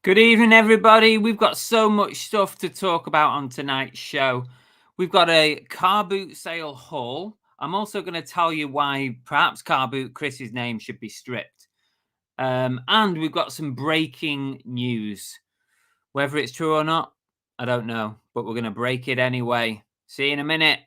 Good evening, everybody. We've got so much stuff to talk about on tonight's show. We've got a car boot sale haul. I'm also going to tell you why perhaps car boot Chris's name should be stripped. And we've got some breaking news. Whether it's true or not, I don't know, but we're going to break it anyway. See you in a minute.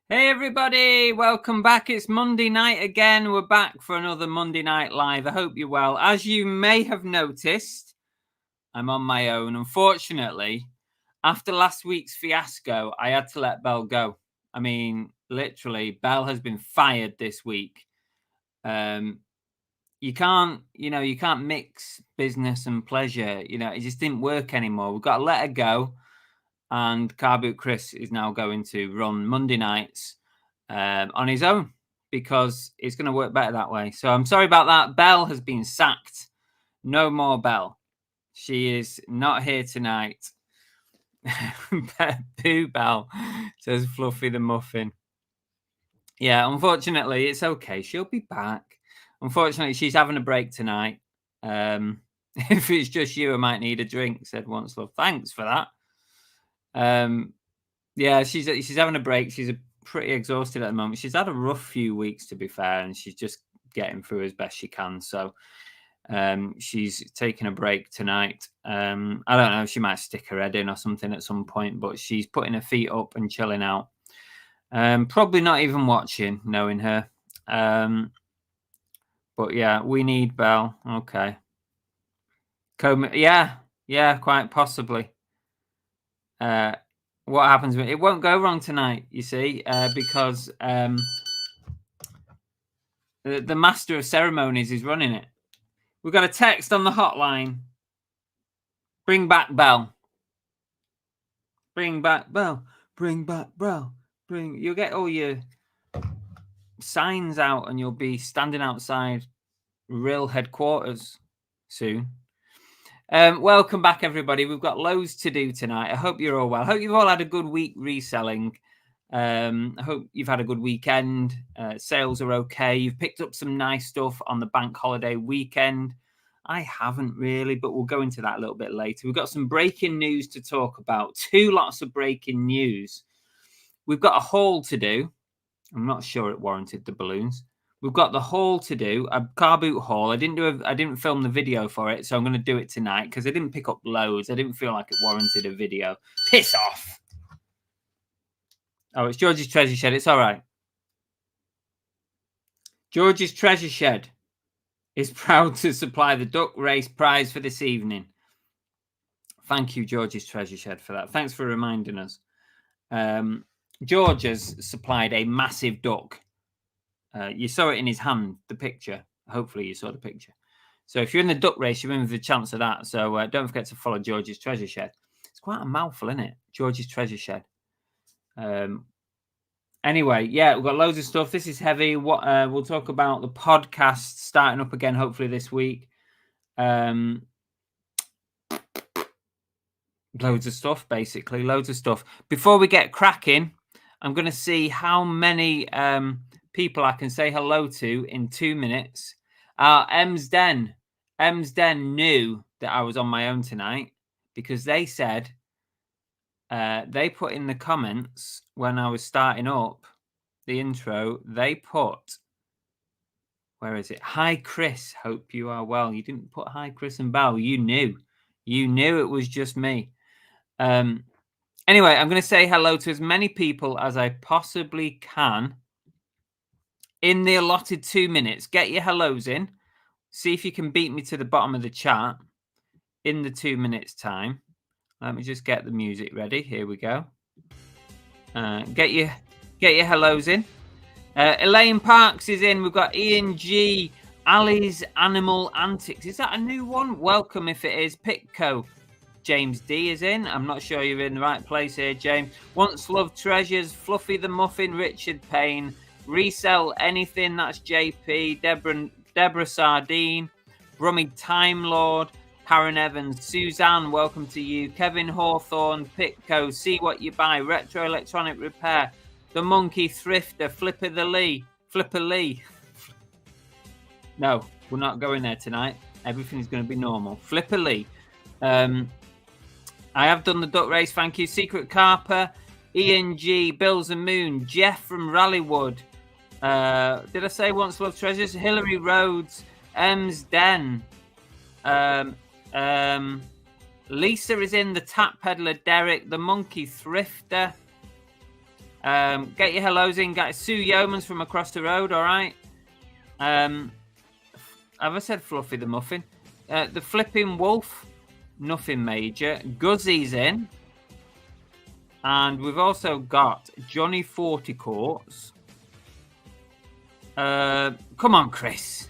Hey everybody, welcome back. It's Monday night again. We're back for another Monday Night Live. I hope you're well. As you may have noticed, I'm on my own. Unfortunately, after last week's fiasco, I had to let Belle go. I mean, literally, Belle has been fired this week. You can't mix business and pleasure. It just didn't work anymore. We've got to let her go. And Car Boot Chris is now going to run Monday nights on his own because it's going to work better that way. So I'm sorry about that. Belle has been sacked. No more Belle. She is not here tonight. Boo Belle, says Fluffy the Muffin. Yeah, unfortunately, it's okay. She'll be back. Unfortunately, she's having a break tonight. If it's just you, I might need a drink, said Once Love. Thanks for that. Yeah, she's having a break. She's pretty exhausted at the moment. She's had a rough few weeks, to be fair, and she's just getting through as best she can. So she's taking a break tonight. I don't know, she might stick her head in or something at some point, but she's putting her feet up and chilling out. Probably not even watching, knowing her. But yeah, we need Belle. Okay. Yeah, quite possibly. What happens? It won't go wrong tonight, you see, because the master of ceremonies is running it. We've got a text on the hotline. Bring back Belle. Bring back Belle. Bring back Belle. You'll get all your signs out and you'll be standing outside real headquarters soon. Welcome back, everybody. We've got loads to do tonight. I hope you're all well. I hope you've all had a good week reselling. I hope you've had a good weekend. Sales are okay. You've picked up some nice stuff on the bank holiday weekend. I haven't really, but we'll go into that a little bit later. We've got some breaking news to talk about. Lots of breaking news. We've got a haul to do. I'm not sure it warranted the balloons. We've got the haul to do, a car boot haul. I didn't film the video for it, so I'm going to do it tonight because I didn't pick up loads. I didn't feel like it warranted a video. Piss off. Oh, it's George's Treasure Shed. It's all right. George's Treasure Shed is proud to supply the duck race prize for this evening. Thank you, George's Treasure Shed, for that. Thanks for reminding us. George has supplied a massive duck. You saw it in his hand, the picture. Hopefully you saw the picture. So if you're in the duck race, you're in with a chance of that. So don't forget to follow George's Treasure Shed. It's quite a mouthful, isn't it? George's Treasure Shed. Anyway, yeah, we've got loads of stuff. This is heavy. What we'll talk about the podcast starting up again, hopefully this week. Loads of stuff, basically. Loads of stuff. Before we get cracking, I'm going to see how many people I can say hello to in 2 minutes. Ems Den knew that I was on my own tonight because they said, they put in the comments when I was starting up the intro, they put, where is it? Hi, Chris. Hope you are well. You didn't put hi, Chris and Bal. You knew it was just me. Anyway, I'm going to say hello to as many people as I possibly can in the allotted 2 minutes. Get your hellos in. See if you can beat me to the bottom of the chat in the 2 minutes time. Let me just get the music ready. Here we go. Get your hellos in. Elaine Parks is in. We've got Ian G. Ali's Animal Antics. Is that a new one? Welcome if it is. Pitco. James D is in. I'm not sure you're in the right place here, James. Once Love Treasures. Fluffy the Muffin. Richard Payne. Resell Anything. That's JP. Deborah Sardine. Brummy Time Lord. Karen Evans. Suzanne, welcome to you. Kevin Hawthorne. Pitco. See What You Buy. Retro Electronic Repair. The Monkey Thrifter. Flipper Lee. No, we're not going there tonight. Everything's going to be normal. Flipper Lee. I have done the duck race. Thank you. Secret Carper. Ian G. Bills and Moon. Jeff from Rallywood. Did I say Once Love Treasures? Hillary Rhodes. Ems Den. Lisa is in. The Tap Peddler. Derek. The Monkey Thrifter. Get your hellos in, guys. Sue Yeomans from across the road. All right. Have I said Fluffy the Muffin? The Flipping Wolf. Nothing major. Guzzy's in. And we've also got Johnny Forticourts. Come on, Chris.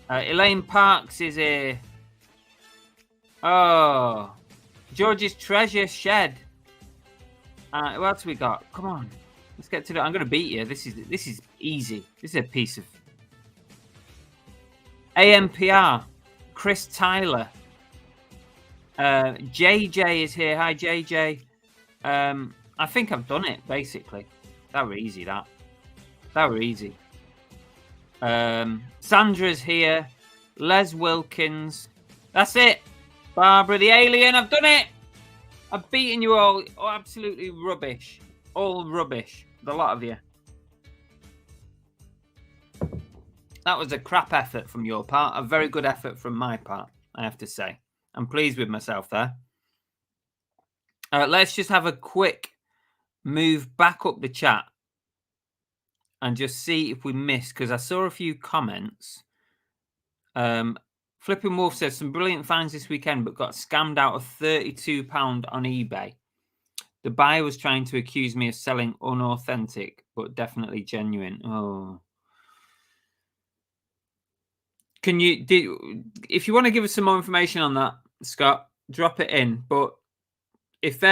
Elaine Parks is here. Oh. George's Treasure Shed. What else we got? Come on. Let's get to it. I'm going to beat you. This is easy. This is a piece of... AMPR. Chris Tyler. JJ is here. Hi, JJ. I think I've done it, basically. That were easy, that. That were easy. Sandra's here. Les Wilkins. That's it. Barbara the Alien. I've done it. I've beaten you all. Oh, absolutely rubbish. All rubbish. The lot of you. That was a crap effort from your part. A very good effort from my part, I have to say. I'm pleased with myself there. Let's just have a quick move back up the chat and just see if we missed, because I saw a few comments. Flipping Wolf says, some brilliant finds this weekend, but got scammed out of £32 on eBay. The buyer was trying to accuse me of selling unauthentic, but definitely genuine. Oh. Can you, if you want to give us some more information on that, Scott, drop it in. But if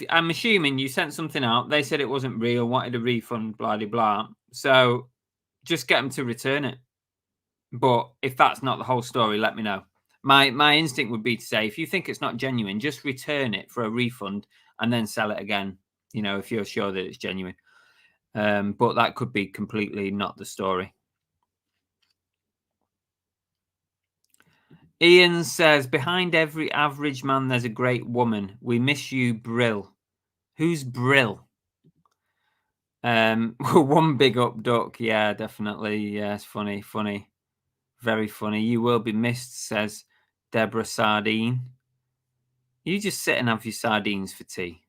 I'm assuming you sent something out, they said it wasn't real, wanted a refund, blah, blah, blah. So just get them to return it. But if that's not the whole story, let me know. My instinct would be to say, if you think it's not genuine, just return it for a refund and then sell it again, you know, if you're sure that it's genuine. But that could be completely not the story. Ian says, behind every average man, there's a great woman. We miss you, Brill. Who's Brill? One big up duck. Yeah, definitely. Yes, funny. Very funny. You will be missed, says Deborah Sardine. You just sit and have your sardines for tea.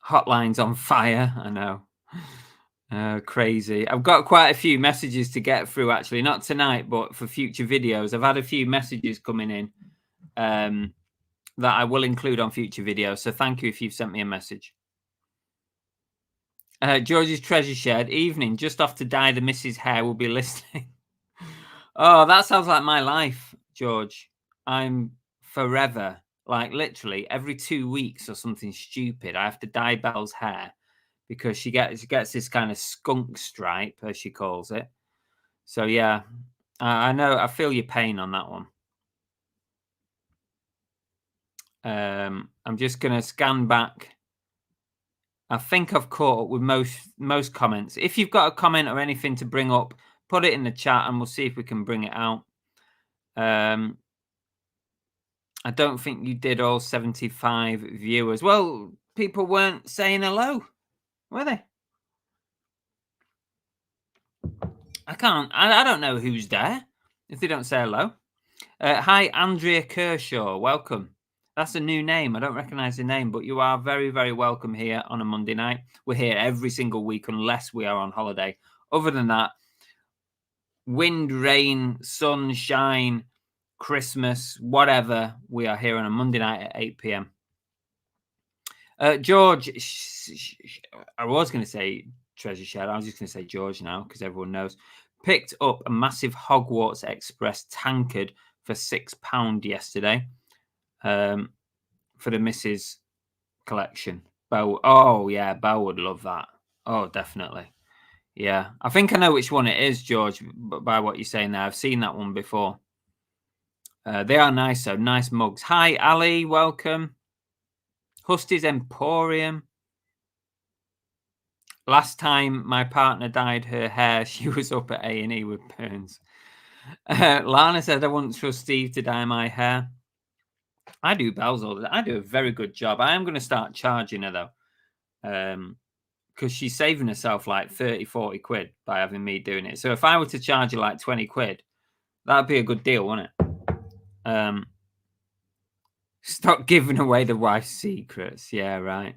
Hotline's on fire. I know. Crazy. I've got quite a few messages to get through, actually. Not tonight, but for future videos. I've had a few messages coming in that I will include on future videos. So thank you if you've sent me a message. George's Treasure Shed. Evening. Just off to dye the missus' hair. Will be listening. Oh, that sounds like my life, George. I'm forever like literally every 2 weeks or something stupid. I have to dye Belle's hair because she gets this kind of skunk stripe, as she calls it. So yeah, I know. I feel your pain on that one. I'm just gonna scan back. I think I've caught up with most comments. If you've got a comment or anything to bring up, put it in the chat and we'll see if we can bring it out. I don't think you did all 75 viewers. Well, people weren't saying hello, were they? I don't know who's there if they don't say hello. Hi, Andrea Kershaw. Welcome. That's a new name. I don't recognize the name, but you are very, very welcome here on a Monday night. We're here every single week unless we are on holiday. Other than that, wind, rain, sunshine, Christmas, whatever, we are here on a Monday night at 8 p.m. George, I was going to say Treasure Shed. I was just going to say George now because everyone knows. Picked up a massive Hogwarts Express tankard for £6 yesterday for the Mrs. collection. Bo, oh yeah, Bo would love that. Oh, definitely. Yeah, I think I know which one it is, George, by what you're saying there. I've seen that one before. They are nice, though. Nice mugs. Hi, Ali. Welcome. Husty's Emporium. Last time my partner dyed her hair, she was up at A&E with burns. Lana said, I wouldn't trust Steve to dye my hair. I do Belle's all the time. I do a very good job. I am going to start charging her, though, because she's saving herself like 30, 40 quid by having me doing it. So if I were to charge her like 20 quid, that'd be a good deal, wouldn't it? Stop giving away the wife's secrets. Yeah, right.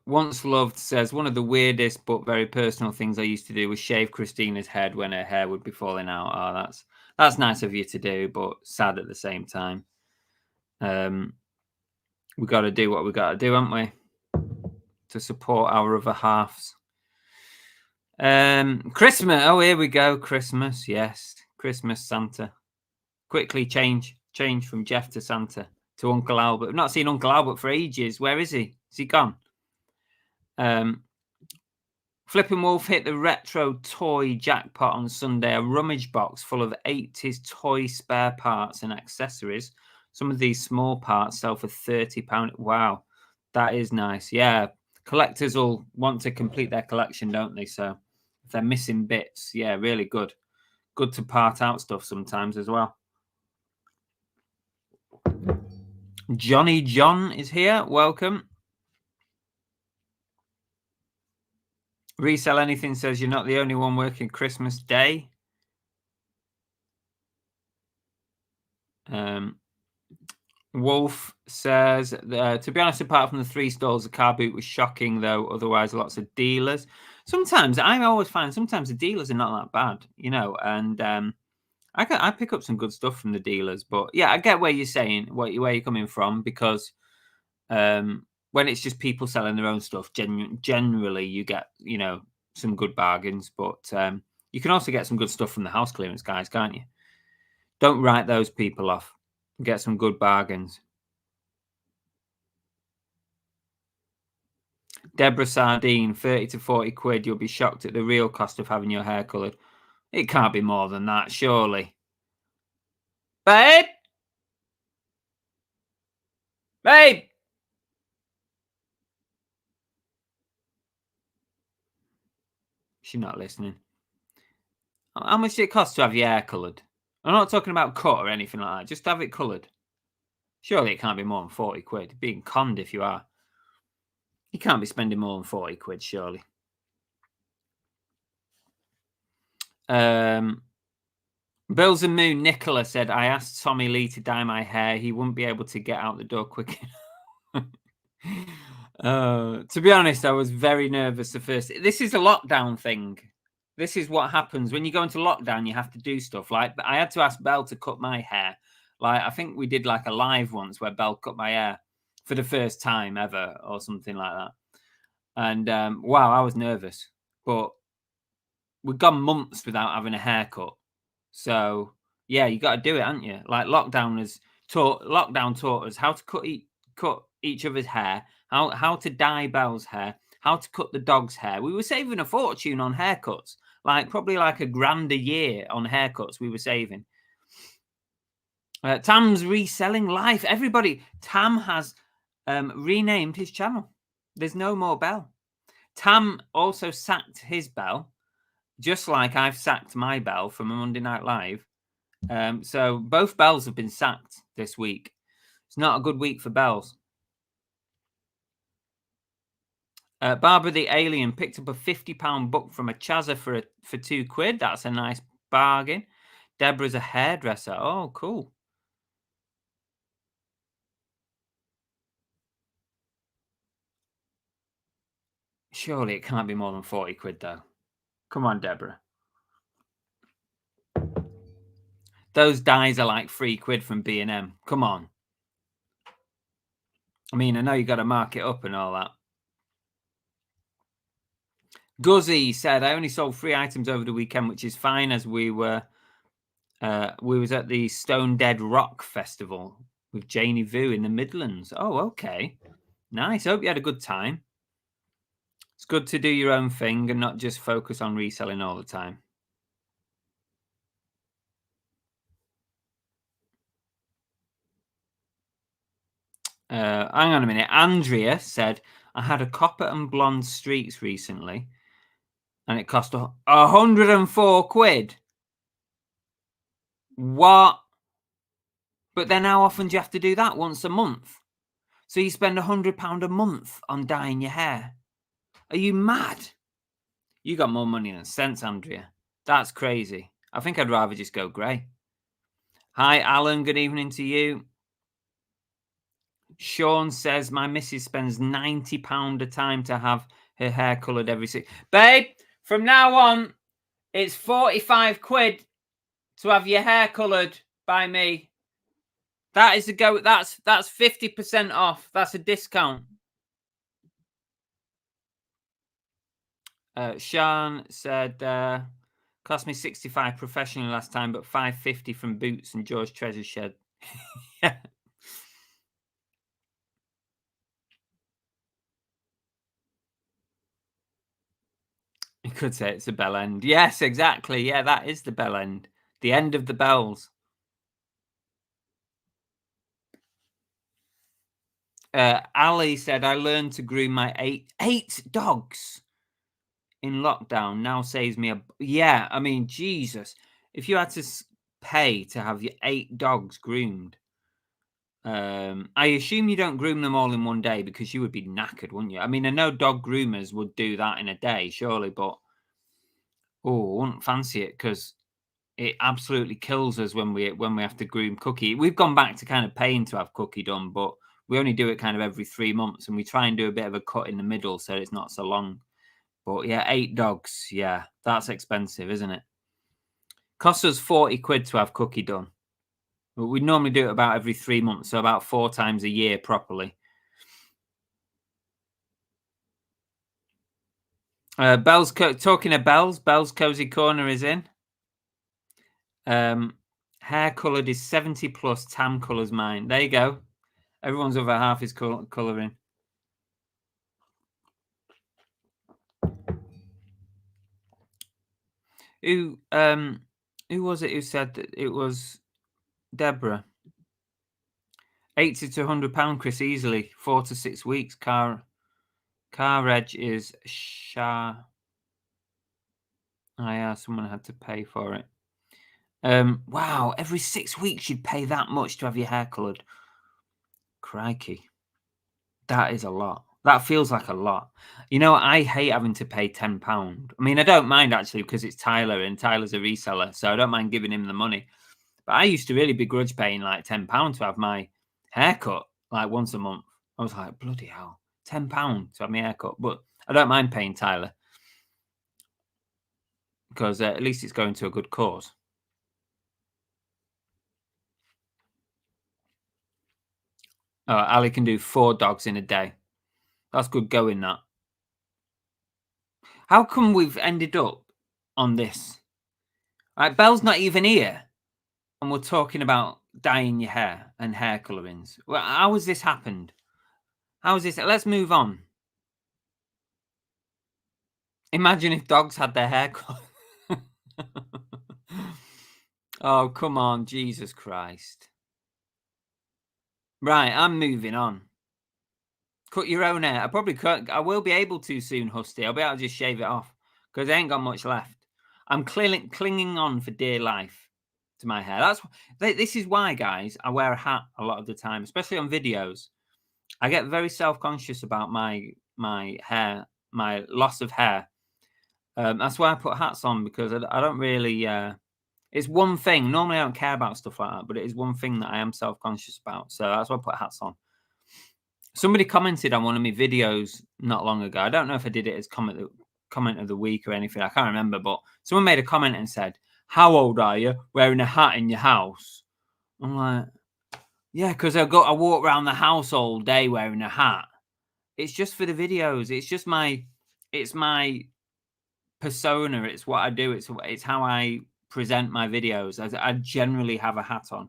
Once Loved says, one of the weirdest but very personal things I used to do was shave Christina's head when her hair would be falling out. Oh, that's nice of you to do, but sad at the same time. We got to do what we got to do, haven't we, to support our other halves. Christmas. Oh, here we go. Christmas. Yes, Christmas Santa. Quickly change from Jeff to Santa to Uncle Albert. I've not seen Uncle Albert for ages. Where is he? Is he gone? Flipping Wolf hit the retro toy jackpot on Sunday. A rummage box full of 80s toy spare parts and accessories. Some of these small parts sell for £30. Wow, that is nice. Yeah, collectors will want to complete their collection, don't they? So if they're missing bits, yeah, really good. Good to part out stuff sometimes as well. Johnny John is here. Welcome. Resell Anything says you're not the only one working Christmas Day. Wolf says, to be honest, apart from the 3 stalls, the car boot was shocking, though. Otherwise, lots of dealers. Sometimes, I always find sometimes the dealers are not that bad, and I pick up some good stuff from the dealers. But yeah, I get where you're saying, where you're coming from, because when it's just people selling their own stuff, generally you get, some good bargains. But you can also get some good stuff from the house clearance guys, can't you? Don't write those people off. Get some good bargains. Deborah Sardine, 30 to 40 quid. You'll be shocked at the real cost of having your hair coloured. It can't be more than that, surely. Babe? Babe! She's not listening. How much does it cost to have your hair coloured? I'm not talking about cut or anything like that. Just have it coloured. Surely it can't be more than 40 quid. Being conned if you are. You can't be spending more than 40 quid, surely. Bills and Moon Nicola said, I asked Tommy Lee to dye my hair. He wouldn't be able to get out the door quick enough. To be honest, I was very nervous at first. This is a lockdown thing. This is what happens when you go into lockdown. You have to do stuff like I had to ask Belle to cut my hair. Like I think we did like a live once where Belle cut my hair for the first time ever or something like that. And wow, I was nervous, but we've gone months without having a haircut. So yeah, you got to do it, haven't you? Like lockdown taught us how to cut each other's hair, how to dye Belle's hair, how to cut the dog's hair. We were saving a fortune on haircuts, like probably like £1,000 a year on haircuts we were saving. Tam's reselling life. Everybody, Tam has renamed his channel. There's no more Belle. Tam also sacked his Belle, just like I've sacked my Belle from a Monday Night Live. So both Bells have been sacked this week. It's not a good week for Bells. Barbara the Alien picked up a £50 book from a Chazza for £2. That's a nice bargain. Deborah's a hairdresser. Oh, cool. Surely it can't be more than £40 though. Come on, Deborah. Those dyes are like £3 from B&M. Come on. I mean, I know you got to mark it up and all that. Guzzy said, I only sold 3 items over the weekend, which is fine, as we was at the Stone Dead Rock Festival with Janie Vu in the Midlands. Oh, okay. Nice. Hope you had a good time. It's good to do your own thing and not just focus on reselling all the time. Hang on a minute. Andrea said, I had a copper and blonde streaks recently and it cost £104. What? But then how often do you have to do that? Once a month? So you spend £100 a month on dyeing your hair? Are you mad? You got more money than sense, Andrea. That's crazy. I think I'd rather just go grey. Hi, Alan. Good evening to you. Sean says, my missus spends £90 a time to have her hair coloured every 6. Babe, from now on, it's £45 to have your hair coloured by me. That is a go. That's 50% off. That's a discount. Sean said, cost me 65 professionally last time, but 550 from Boots and George Treasure Shed. Yeah. You could say it's a bell end. Yes, exactly. Yeah, that is the bell end. The end of the bells. Ali said, I learned to groom my eight dogs in lockdown. Now saves me yeah, I mean, Jesus. If you had to pay to have your 8 dogs groomed, I assume you don't groom them all in one day because you would be knackered, wouldn't you? I mean, I know dog groomers would do that in a day, surely, but I wouldn't fancy it because it absolutely kills us when we have to groom Cookie. We've gone back to kind of paying to have Cookie done, but we only do it kind of every 3 months, and we try and do a bit of a cut in the middle so it's not so long. But yeah, 8 dogs, yeah, that's expensive, isn't it? Costs us £40 to have Cookie done. But we normally do it about every 3 months, so about 4 times a year properly. Talking of Bell's Cozy Corner is in. Hair coloured is 70 plus, Tam colours mine. There you go. Everyone's other half is colouring. Who was it who said that it was Deborah? 80 to £100, Chris, easily. 4 to 6 weeks. Car reg is Shah. Oh yeah, someone had to pay for it. Wow, every 6 weeks you'd pay that much to have your hair coloured. Crikey. That is a lot. That feels like a lot. You know, I hate having to pay £10. I mean, I don't mind actually because it's Tyler and Tyler's a reseller, so I don't mind giving him the money. But I used to really begrudge paying like £10 to have my haircut like once a month. I was like, bloody hell, £10 to have my haircut. But I don't mind paying Tyler because at least it's going to a good cause. Ali can do 4 dogs in a day. That's good going, that. How come we've ended up on this. Right, Belle's not even here, and we're talking about dyeing your hair and hair colorings. Well, how has this happened? How is this? Let's move on. Imagine if dogs had their hair cut. Oh, come on, Jesus Christ. Right, I'm moving on. Cut your own hair. I probably cut. I will be able to soon, Husty. I'll be able to just shave it off because I ain't got much left. I'm clinging on for dear life to my hair. This is why, guys, I wear a hat a lot of the time, especially on videos. I get very self-conscious about my hair, my loss of hair. That's why I put hats on, because I don't really. It's one thing. Normally, I don't care about stuff like that, but it is one thing that I am self-conscious about. So that's why I put hats on. Somebody commented on one of my videos not long ago. I don't know if I did it as comment of the week or anything. I can't remember, but someone made a comment and said, "How old are you wearing a hat in your house?" I'm like, yeah, because I walk around the house all day wearing a hat. It's just for the videos. It's my persona. It's what I do. It's how I present my videos. I generally have a hat on.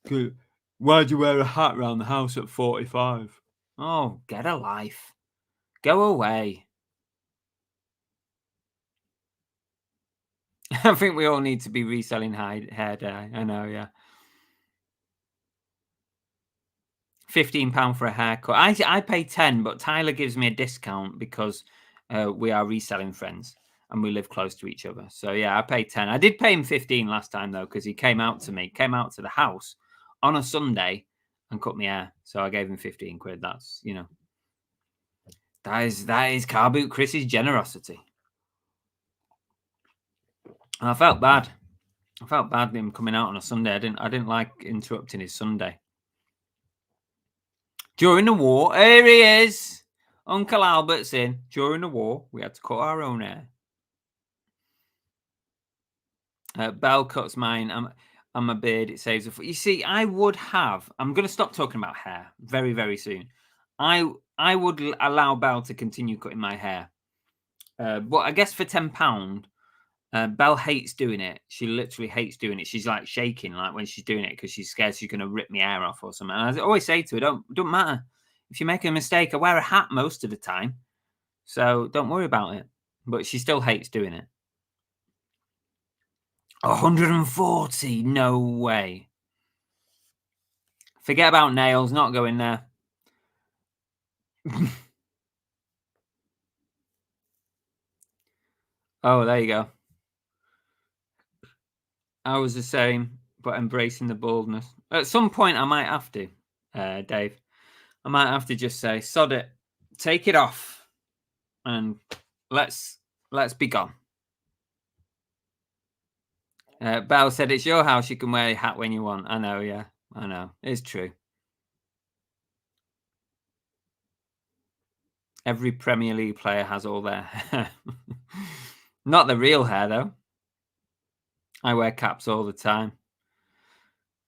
Good. Why'd you wear a hat around the house at 45? Oh, get a life. Go away. I think we all need to be reselling hair dye. I know, yeah. £15 for a haircut. I pay 10, but Tyler gives me a discount because we are reselling friends and we live close to each other. So yeah, I pay 10. I did pay him 15 last time though, because he came out to the house on a Sunday and cut me hair. So I gave him 15 quid. That's, that is Car Boot Chris's generosity. And I felt bad. I felt bad him coming out on a Sunday. I didn't like interrupting his Sunday. During the war, here he is. Uncle Albert's in. During the war, we had to cut our own hair. Belle cuts mine. I'm a beard. It saves a foot. You see, I'm going to stop talking about hair very, very soon. I would allow Belle to continue cutting my hair. But I guess for £10, Belle hates doing it. She literally hates doing it. She's like shaking like when she's doing it because she's scared she's going to rip my hair off or something. And I always say to her, don't matter. If you make a mistake, I wear a hat most of the time. So don't worry about it. But she still hates doing it. 140? No way. Forget about nails, not going there. Oh, there you go. I was the same, but embracing the baldness. At some point, I might have to, Dave. I might have to just say, sod it, take it off, and let's be gone. Belle said, it's your house. You can wear a hat when you want. I know, yeah. I know. It's true. Every Premier League player has all their hair. Not the real hair, though. I wear caps all the time.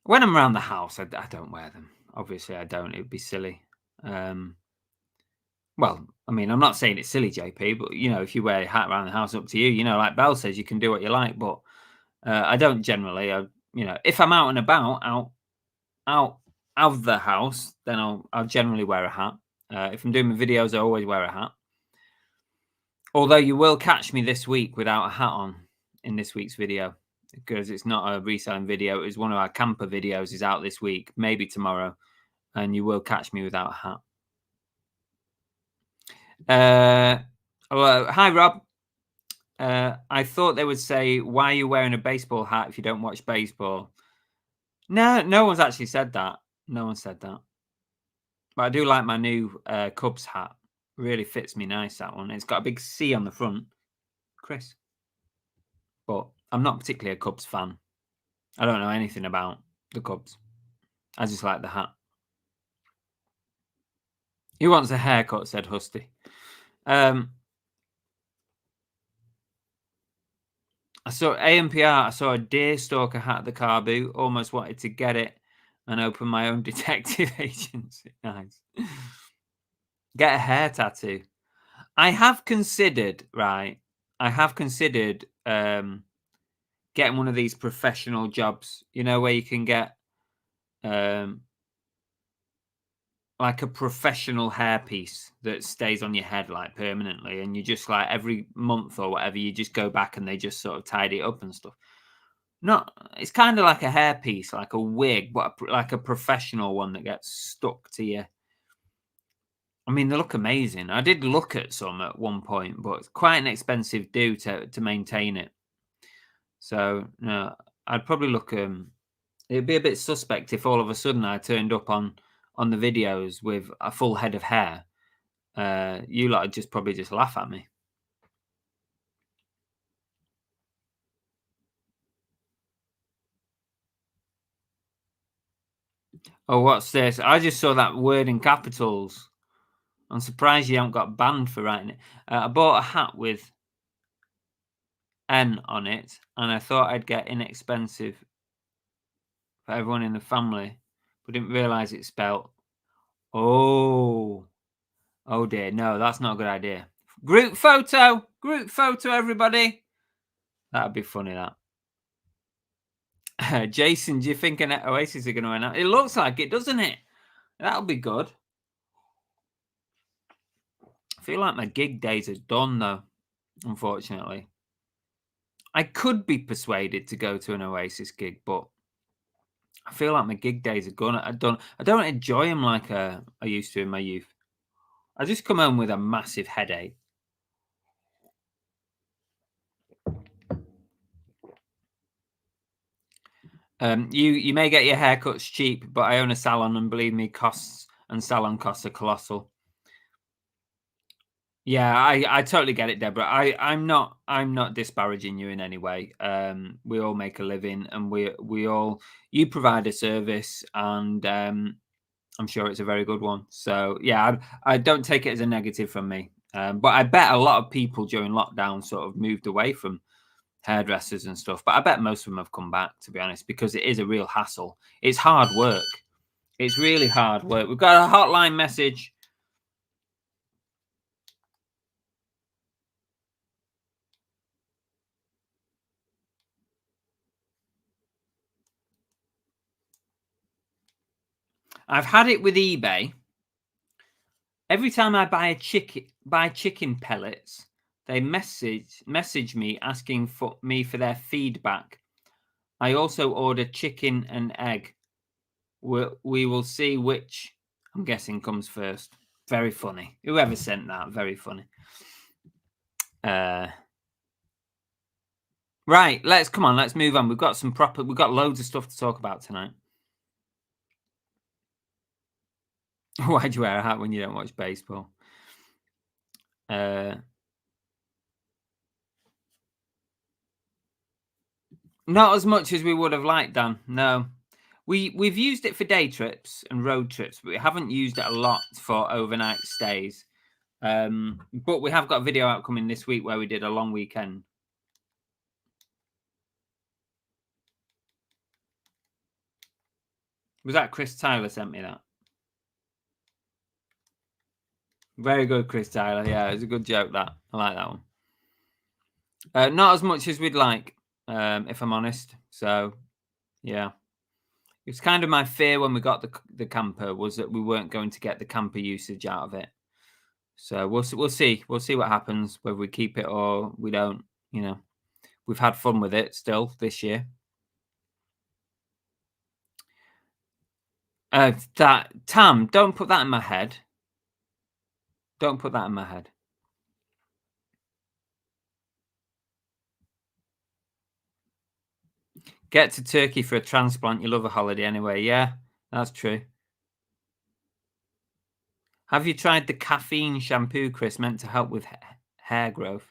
When I'm around the house, I don't wear them. Obviously, I don't. It would be silly. Well, I mean, I'm not saying it's silly, JP, but, if you wear a hat around the house, up to you. Like Belle says, you can do what you like, but I don't generally. If I'm out and about, out of the house, then I'll generally wear a hat. If I'm doing my videos, I always wear a hat. Although you will catch me this week without a hat on in this week's video, because it's not a reselling video. It's one of our camper videos is out this week, maybe tomorrow, and you will catch me without a hat. Hello. Hi, Rob. I thought they would say, why are you wearing a baseball hat if you don't watch baseball? No one's actually said that. No one said that. But I do like my new Cubs hat. Really fits me nice, that one. It's got a big C on the front. Chris. But I'm not particularly a Cubs fan. I don't know anything about the Cubs. I just like the hat. Who wants a haircut, said Husty. I saw AMPR. I saw a deerstalker hat at the car boot. Almost wanted to get it and open my own detective agency. Nice. Get a hair tattoo. I have considered, right? I have considered getting one of these professional jobs, where you can get um like a professional hairpiece that stays on your head like permanently, and you just like every month or whatever, you just go back and they just sort of tidy it up and stuff. Not, it's kind of like a hairpiece, like a wig, but like a professional one that gets stuck to you. I mean, they look amazing. I did look at some at one point, but it's quite an expensive do to maintain it. So no, I'd probably look. It'd be a bit suspect if all of a sudden I turned up on the videos with a full head of hair. You lot would just probably just laugh at me. Oh, what's this? I just saw that word in capitals. I'm surprised you haven't got banned for writing it. I bought a hat with N on it, and I thought I'd get inexpensive for everyone in the family, but didn't realise it's spelt. Oh, oh dear. No, that's not a good idea. Group photo, everybody. That'd be funny. That. Jason, do you think an Oasis are going to win out? It looks like it, doesn't it? That'll be good. I feel like my gig days are done, though, unfortunately. I could be persuaded to go to an Oasis gig, but I feel like my gig days are gone. I don't enjoy them like I used to in my youth. I just come home with a massive headache. You may get your haircuts cheap, but I own a salon, and believe me, costs and salon costs are colossal. Yeah, I totally get it, Deborah. I'm not disparaging you in any way. We all make a living, and we all you provide a service, and I'm sure it's a very good one. So yeah, I don't take it as a negative from me. But I bet a lot of people during lockdown sort of moved away from hairdressers and stuff. But I bet most of them have come back, to be honest, because it is a real hassle. It's hard work. It's really hard work. We've got a hotline message. I've had it with eBay. Every time I buy chicken pellets, they message me asking for their feedback. I also order chicken and egg. We will see which, I'm guessing, comes first. Very funny. Whoever sent that, very funny. Right, let's move on. We've got loads of stuff to talk about tonight. Why'd you wear a hat when you don't watch baseball? Not as much as we would have liked, Dan. No. We've used it for day trips and road trips, but we haven't used it a lot for overnight stays. But we have got a video out coming this week where we did a long weekend. Was that Chris Tyler sent me that? Very good, Chris Tyler. Yeah, it was a good joke, that. I like that one. Not as much as we'd like, if I'm honest. So, yeah. It's kind of my fear when we got the camper was that we weren't going to get the camper usage out of it. So we'll see. We'll see what happens, whether we keep it or we don't. We've had fun with it still this year. Tam, don't put that in my head. Don't put that in my head. Get to Turkey for a transplant. You love a holiday anyway. Yeah, that's true. Have you tried the caffeine shampoo, Chris, meant to help with hair growth?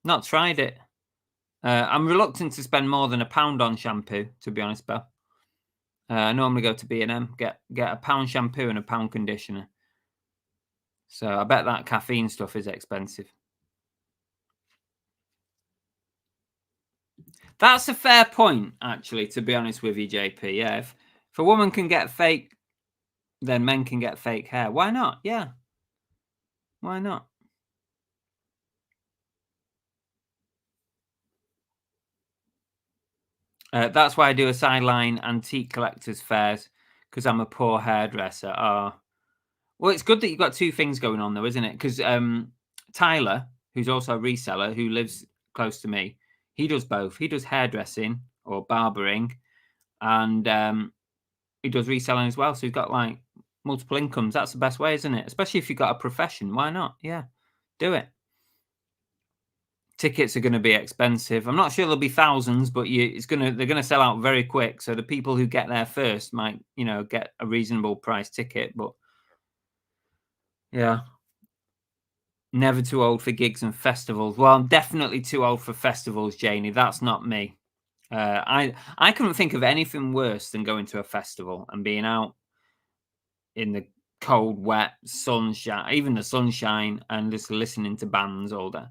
Not tried it. I'm reluctant to spend more than £1 on shampoo, to be honest, Belle. I normally go to B&M, get £1 shampoo and £1 conditioner. So I bet that caffeine stuff is expensive. That's a fair point, actually, to be honest with you, JP. Yeah, if a woman can get fake, then men can get fake hair. Why not? Yeah. Why not? That's why I do a sideline antique collectors fairs because I'm a poor hairdresser. Well, it's good that you've got two things going on though, isn't it? Because Tyler, who's also a reseller who lives close to me, he does both. He does hairdressing or barbering, and he does reselling as well. So he's got like multiple incomes. That's the best way, isn't it? Especially if you've got a profession. Why not? Yeah, do it. Tickets are going to be expensive. I'm not sure there'll be thousands, but they're going to sell out very quick. So the people who get there first might, get a reasonable price ticket. But yeah, never too old for gigs and festivals. Well, I'm definitely too old for festivals, Janie. That's not me. I couldn't think of anything worse than going to a festival and being out in the cold, wet sunshine, even the sunshine, and just listening to bands all day.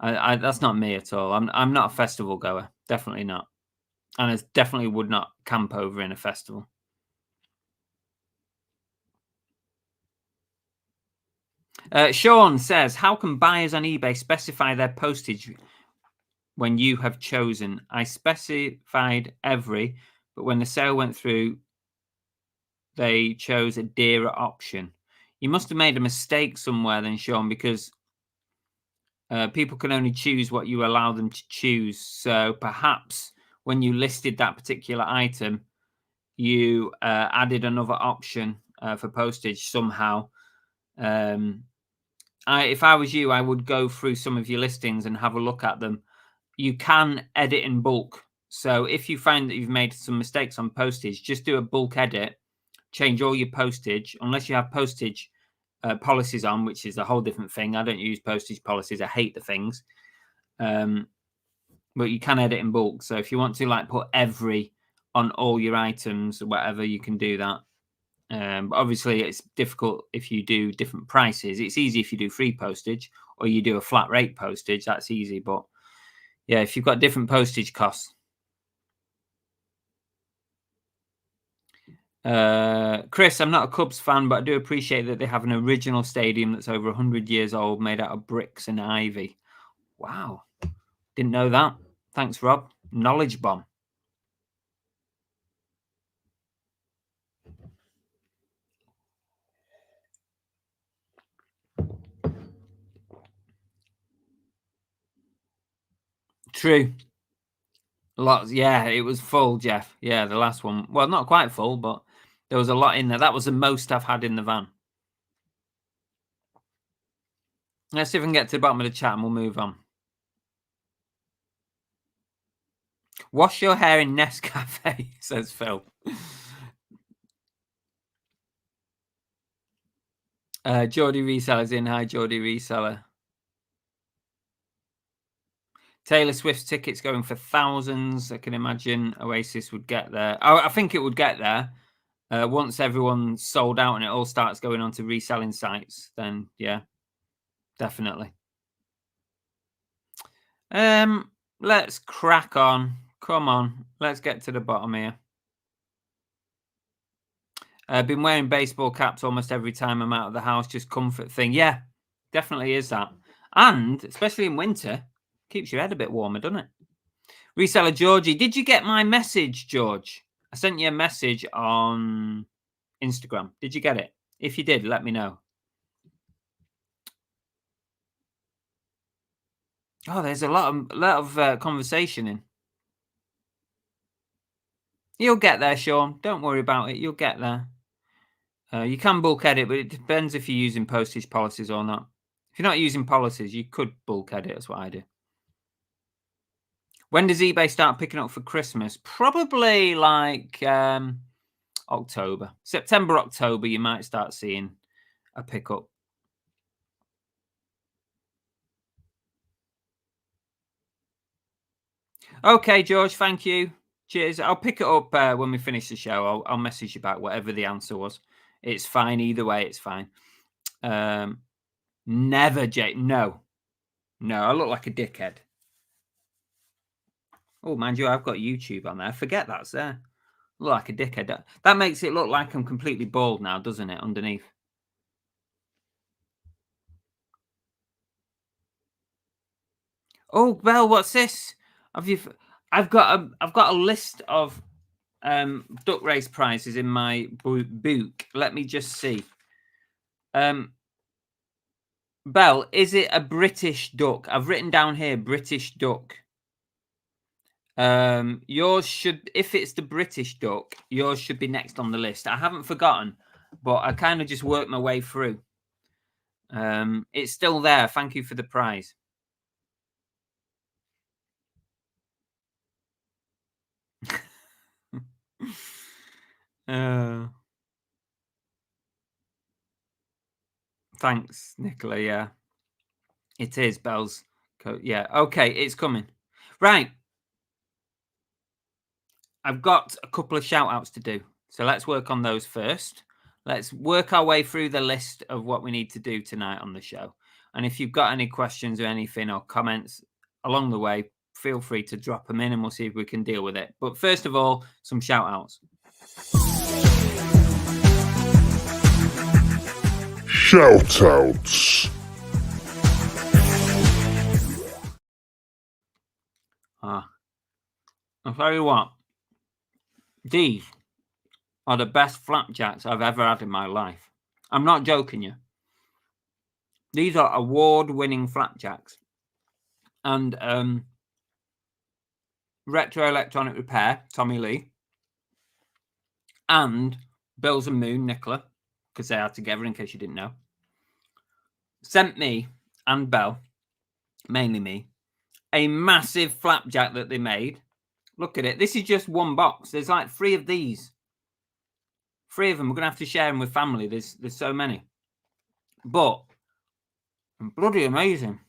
That's not me at all. I'm not a festival goer. Definitely not. And I definitely would not camp over in a festival. Sean says, how can buyers on eBay specify their postage when you have chosen? I specified every, but when the sale went through, they chose a dearer option. You must have made a mistake somewhere then, Sean, because people can only choose what you allow them to choose. So perhaps when you listed that particular item, you added another option for postage somehow. If I was you, I would go through some of your listings and have a look at them. You can edit in bulk. So if you find that you've made some mistakes on postage, just do a bulk edit, change all your postage, unless you have postage policies on, which is a whole different thing. I don't use postage policies. I hate the things. But you can edit in bulk. So if you want to like put every on all your items or whatever, you can do that. But obviously, it's difficult if you do different prices. It's easy if you do free postage or you do a flat rate postage. That's easy. But yeah, if you've got different postage costs. Chris, I'm not a Cubs fan, but I do appreciate that they have an original stadium that's over 100 years old, made out of bricks and ivy. Wow. Didn't know that. Thanks, Rob. Knowledge bomb. True. Lots. Yeah, it was full, Jeff. Yeah, the last one. Well, not quite full, but there was a lot in there. That was the most I've had in the van. Let's see if I can get to the bottom of the chat and we'll move on. Wash your hair in Nescafe, says Phil. Geordie Reseller's in. Hi, Geordie Reseller. Taylor Swift's tickets going for thousands. I can imagine Oasis would get there. Oh, I think it would get there. Once everyone's sold out and it all starts going onto reselling sites, then yeah, definitely. Let's crack on. Come on, let's get to the bottom here. I've been wearing baseball caps almost every time I'm out of the house, just comfort thing. Yeah, definitely is that. And especially in winter, keeps your head a bit warmer, doesn't it? Reseller Georgie, did you get my message, George? I sent you a message on Instagram. Did you get it? If you did, let me know. Oh, there's a lot of conversation in. You'll get there, Sean. Don't worry about it. You'll get there. You can bulk edit, but it depends if you're using postage policies or not. If you're not using policies, you could bulk edit. That's what I do. When does eBay start picking up for Christmas? Probably like October. September, October, you might start seeing a pickup. Okay, George, thank you. Cheers. I'll pick it up when we finish the show. I'll message you back whatever the answer was. It's fine either way. It's fine. Never, Jake. No. I look like a dickhead. Oh, mind you, I've got YouTube on there. Forget that's there. Look like a dickhead. That makes it look like I'm completely bald now, doesn't it? Underneath. Oh, Belle, what's this? I've got a list of duck race prizes in my book. Let me just see. Belle, is it a British duck? I've written down here British duck. Yours should, if it's the British duck, yours should be next on the list. I haven't forgotten, but I kind of just worked my way through. It's still there. Thank you for the prize. Thanks, Nicola. Yeah, it is Belle's coat. Yeah, okay, it's coming. Right. I've got a couple of shout outs to do. So let's work on those first. Let's work our way through the list of what we need to do tonight on the show. And if you've got any questions or anything or comments along the way, feel free to drop them in and we'll see if we can deal with it. But first of all, some shout outs. Shout outs. I'll tell you what, these are the best flapjacks I've ever had in my life. I'm not joking you. These are award-winning flapjacks. And Retro Electronic Repair, Tommy Lee, and Bills and Moon, Nicola, because they are together in case you didn't know, sent me and Belle, mainly me, a massive flapjack that they made. Look at it. This is just one box. There's like 3 of these. 3 of them. We're going to have to share them with family. There's so many. But bloody amazing.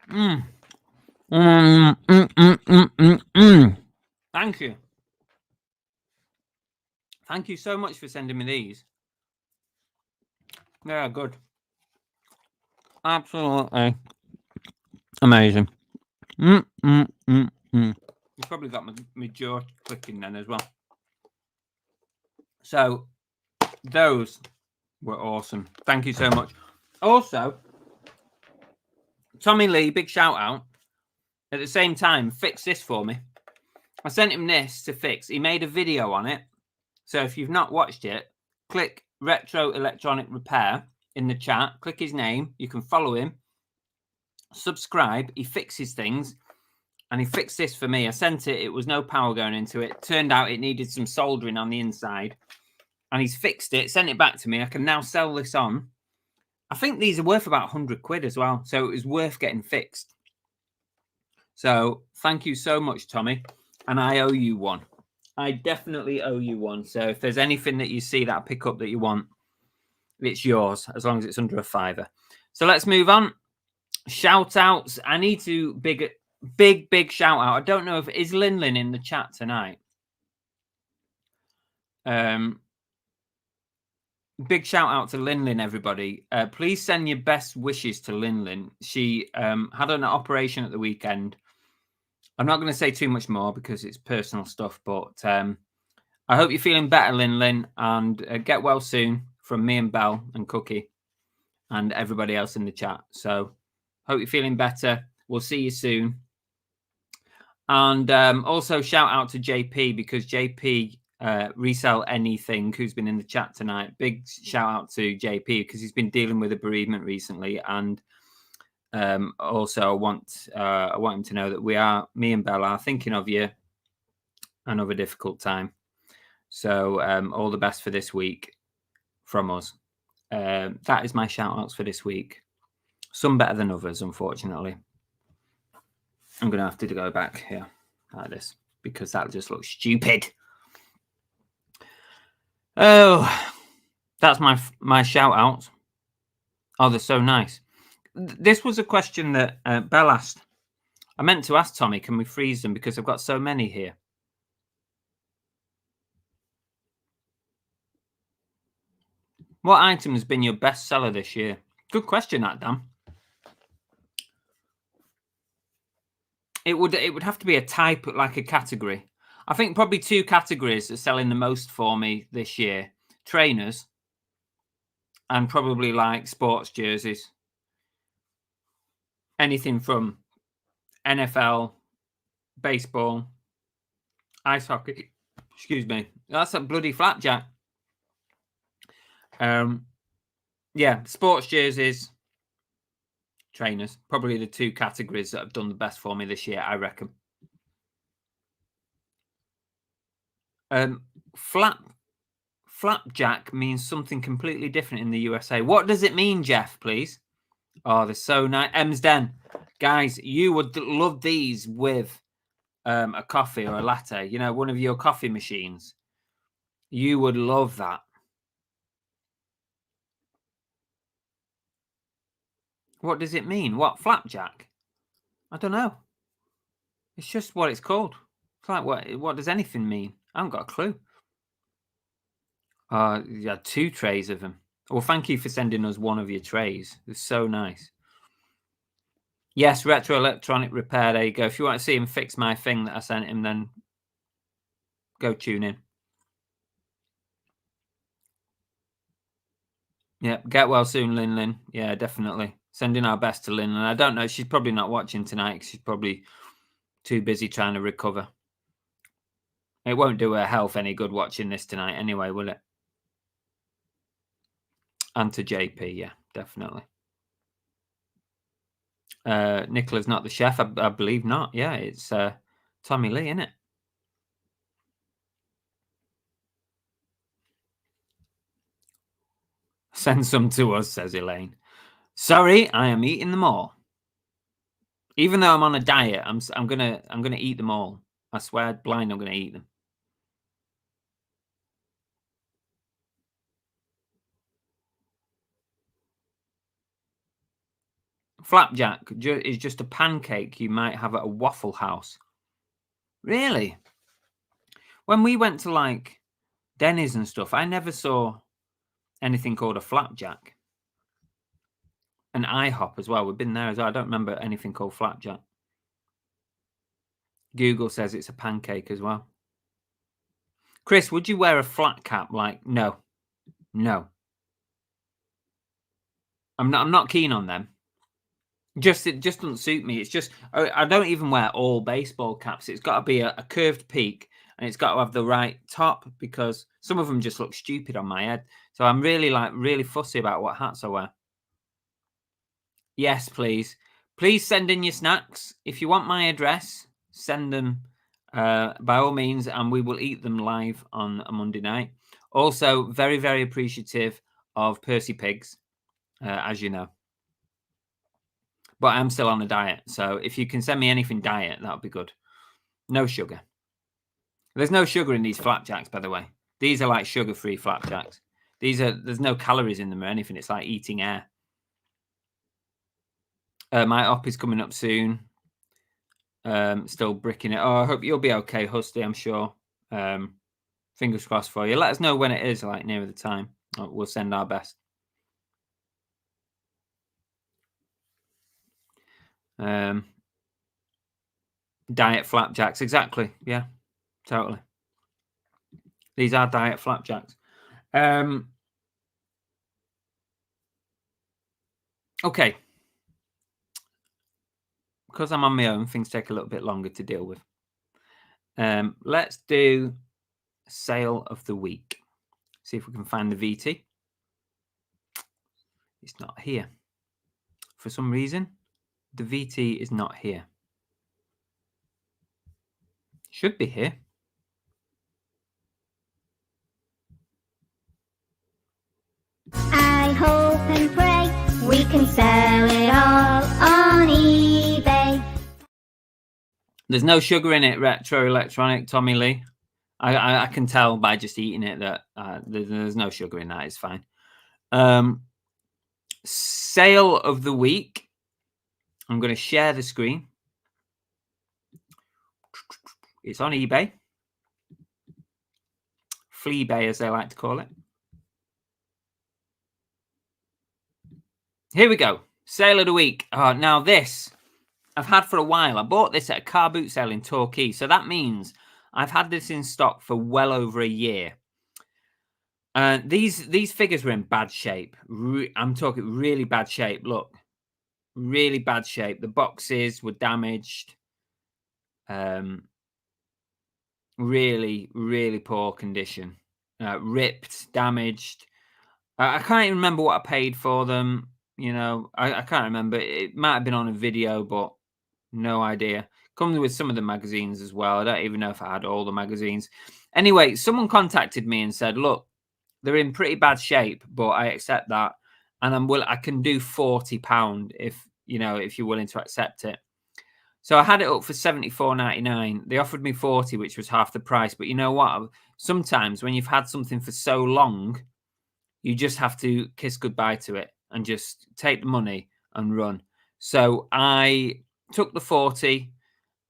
Thank you. Thank you so much for sending me these. They are good. Absolutely amazing. You've probably got my jaw clicking then as well. So those were awesome. Thank you so much. Also, Tommy Lee, big shout out. At the same time, fix this for me. I sent him this to fix. He made a video on it. So if you've not watched it, click Retro Electronic Repair in the chat. Click his name. You can follow him. Subscribe. He fixes things. And he fixed this for me. I sent it. It was no power going into it. Turned out it needed some soldering on the inside. And he's fixed it. Sent it back to me. I can now sell this on. I think these are worth about 100 quid as well. So it was worth getting fixed. So thank you so much, Tommy. And I owe you one. I definitely owe you one. So if there's anything that you see that I pick up that you want, it's yours, as long as it's under a £5. So let's move on. Shout outs. I need to big shout out. I don't know if is Linlin in the chat tonight. Big shout out to Linlin, everybody. Please send your best wishes to Linlin. She had an operation at the weekend. I'm not going to say too much more because it's personal stuff, but I hope you're feeling better, Linlin, and get well soon from me and Belle and Cookie and everybody else in the chat. So hope you're feeling better. We'll see you soon. And also shout out to JP, because JP Resell Anything, who's been in the chat tonight. Big shout out to JP because he's been dealing with a bereavement recently, and also I want him to know that me and Belle are thinking of you and of a difficult time. So all the best for this week from us. That is my shout outs for this week. Some better than others, unfortunately. I'm going to have to go back here like this because that just looks stupid. Oh, that's my shout outs. Oh, they're so nice. This was a question that Belle asked. I meant to ask Tommy, can we freeze them? Because I've got so many here. What item has been your best seller this year? Good question, that, Dan. It would have to be a type, like a category. I think probably 2 categories are selling the most for me this year. Trainers and probably like sports jerseys. Anything from NFL baseball, ice hockey. Excuse me. That's a bloody flapjack. Yeah, sports jerseys, trainers, probably the two categories that have done the best for me this year, I reckon. Flapjack means something completely different in the USA. What does it mean, Jeff, please? Oh, they're so nice. Emsden. Guys, you would love these with a coffee or a latte. You know, one of your coffee machines. You would love that. What does it mean? What, flapjack? I don't know. It's just what it's called. It's like, what does anything mean? I haven't got a clue. You had 2 trays of them. Well, thank you for sending us one of your trays. It's so nice. Yes, Retro Electronic Repair. There you go. If you want to see him fix my thing that I sent him, then go tune in. Yeah, get well soon, Lin. Yeah, definitely. Sending our best to Lin. And I don't know, she's probably not watching tonight because she's probably too busy trying to recover. It won't do her health any good watching this tonight anyway, will it? And to JP, yeah, definitely. Nicola's not the chef, I believe not. Yeah, it's Tommy Lee, isn't it? Send some to us, says Elaine. Sorry, I am eating them all. Even though I'm on a diet, I'm gonna eat them all. I swear, blind, I'm gonna eat them. Flapjack is just a pancake you might have at a Waffle House. Really? When we went to like Denny's and stuff, I never saw anything called a flapjack. An IHOP as well. We've been there as well. I don't remember anything called flapjack. Google says it's a pancake as well. Chris, would you wear a flat cap? Like, no. I'm not keen on them. It just doesn't suit me. It's just, I don't even wear all baseball caps. It's got to be a curved peak, and it's got to have the right top, because some of them just look stupid on my head. So I'm really fussy about what hats I wear. Yes, please. Please send in your snacks. If you want my address, send them by all means, and we will eat them live on a Monday night. Also, very, very appreciative of Percy Pigs, as you know. But I'm still on a diet, so if you can send me anything diet, that would be good. No sugar. There's no sugar in these flapjacks, by the way. These are like sugar-free flapjacks. There's no calories in them or anything. It's like eating air. My op is coming up soon. Still bricking it. Oh, I hope you'll be okay, Husty, I'm sure. Fingers crossed for you. Let us know when it is, like nearer the time. We'll send our best. Diet flapjacks, exactly. Yeah, totally. These are diet flapjacks. Okay. Because I'm on my own, things take a little bit longer to deal with. Let's do sale of the week. See if we can find the VT. It's not here. For some reason, the VT is not here. Should be here. I hope and pray we can sell it all on eBay. There's no sugar in it, Retro Electronic, Tommy Lee. I can tell by just eating it that there's no sugar in that. It's fine. Sale of the week. I'm going to share the screen. It's on eBay. Fleabay, as they like to call it. Here we go. Sale of the week. Now this I've had for a while. I bought this at a car boot sale in Torquay. So that means I've had this in stock for well over a year. These figures were in bad shape. I'm talking really bad shape. Look, really bad shape. The boxes were damaged. Really, really poor condition. Ripped, damaged. I can't even remember what I paid for them. I can't remember. It might have been on a video, but no idea. Comes with some of the magazines as well. I don't even know if I had all the magazines. Anyway, someone contacted me and said, look, they're in pretty bad shape, but I accept that. And I can do £40 if you're willing to accept it. So I had it up for $74.99. They offered me 40, which was half the price. But you know what? Sometimes when you've had something for so long, you just have to kiss goodbye to it and just take the money and run. So I took the 40,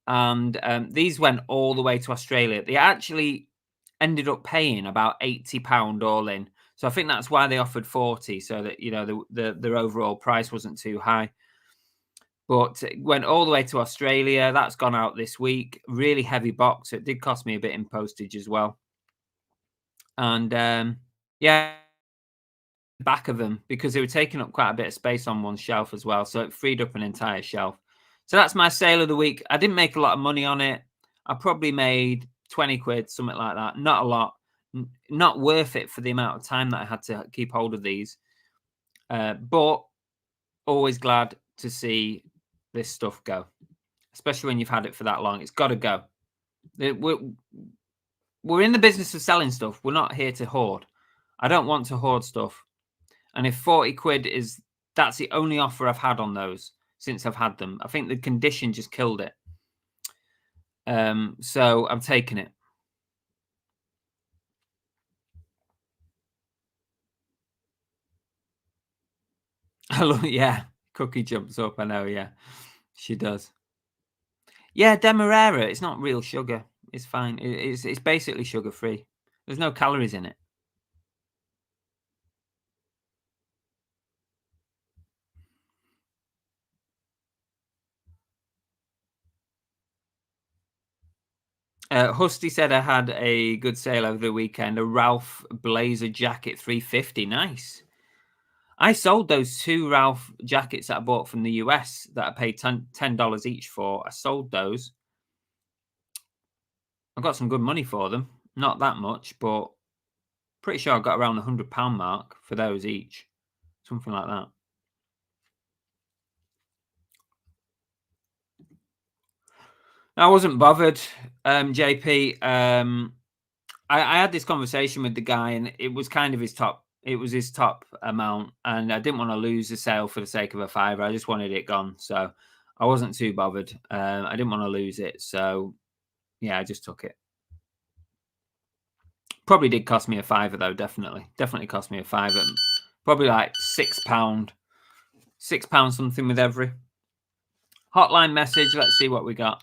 and these went all the way to Australia. They actually ended up paying about £80 all in. So I think that's why they offered 40, so that their overall price wasn't too high. But it went all the way to Australia. That's gone out this week. Really heavy box. It did cost me a bit in postage as well. And yeah, back of them, because they were taking up quite a bit of space on one shelf as well. So it freed up an entire shelf. So that's my sale of the week. I didn't make a lot of money on it. I probably made 20 quid, something like that. Not a lot. Not worth it for the amount of time that I had to keep hold of these. But always glad to see this stuff go, especially when you've had it for that long. It's got to go. We're in the business of selling stuff. We're not here to hoard. I don't want to hoard stuff. And if 40 quid that's the only offer I've had on those since I've had them. I think the condition just killed it. So I'm taking it. Yeah, Cookie jumps up. I know. Yeah, she does. Yeah, Demerara. It's not real sugar. It's fine. It's basically sugar free. There's no calories in it. Husty said I had a good sale over the weekend. A Ralph blazer jacket, $350. Nice. I sold those 2 Ralph jackets that I bought from the US that I paid $10 each for. I sold those. I got some good money for them. Not that much, but pretty sure I got around the £100 mark for those each. Something like that. I wasn't bothered, JP. I had this conversation with the guy, and it was kind of his top. It was his top amount, and I didn't want to lose the sale for the sake of a fiver. I just wanted it gone, so I wasn't too bothered. I didn't want to lose it, so yeah, I just took it. Probably did cost me a fiver though. Definitely cost me a fiver. Probably like £6, £6 something with every. Hotline message. Let's see what we got.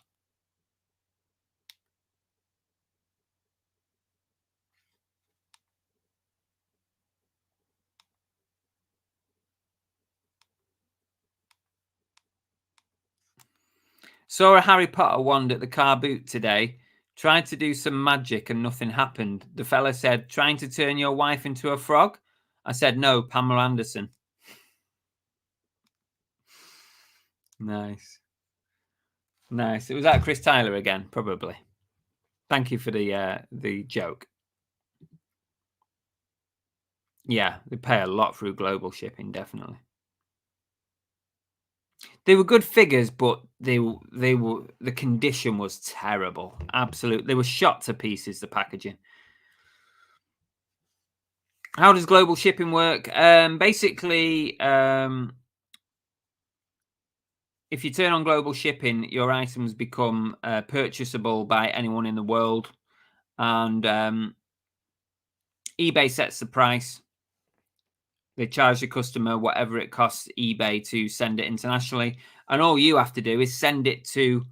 Saw a Harry Potter wand at the car boot today. Tried to do some magic and nothing happened. The fella said, trying to turn your wife into a frog? I said, no, Pamela Anderson. Nice. Nice. It was that Chris Tyler again, probably. Thank you for the joke. Yeah, they pay a lot through global shipping, definitely. They were good figures, but the condition was terrible. Absolute. They were shot to pieces, the packaging. How does global shipping work? Basically, if you turn on global shipping, your items become purchasable by anyone in the world, and eBay sets the price. They charge the customer whatever it costs eBay to send it internationally, and all you have to do is send it to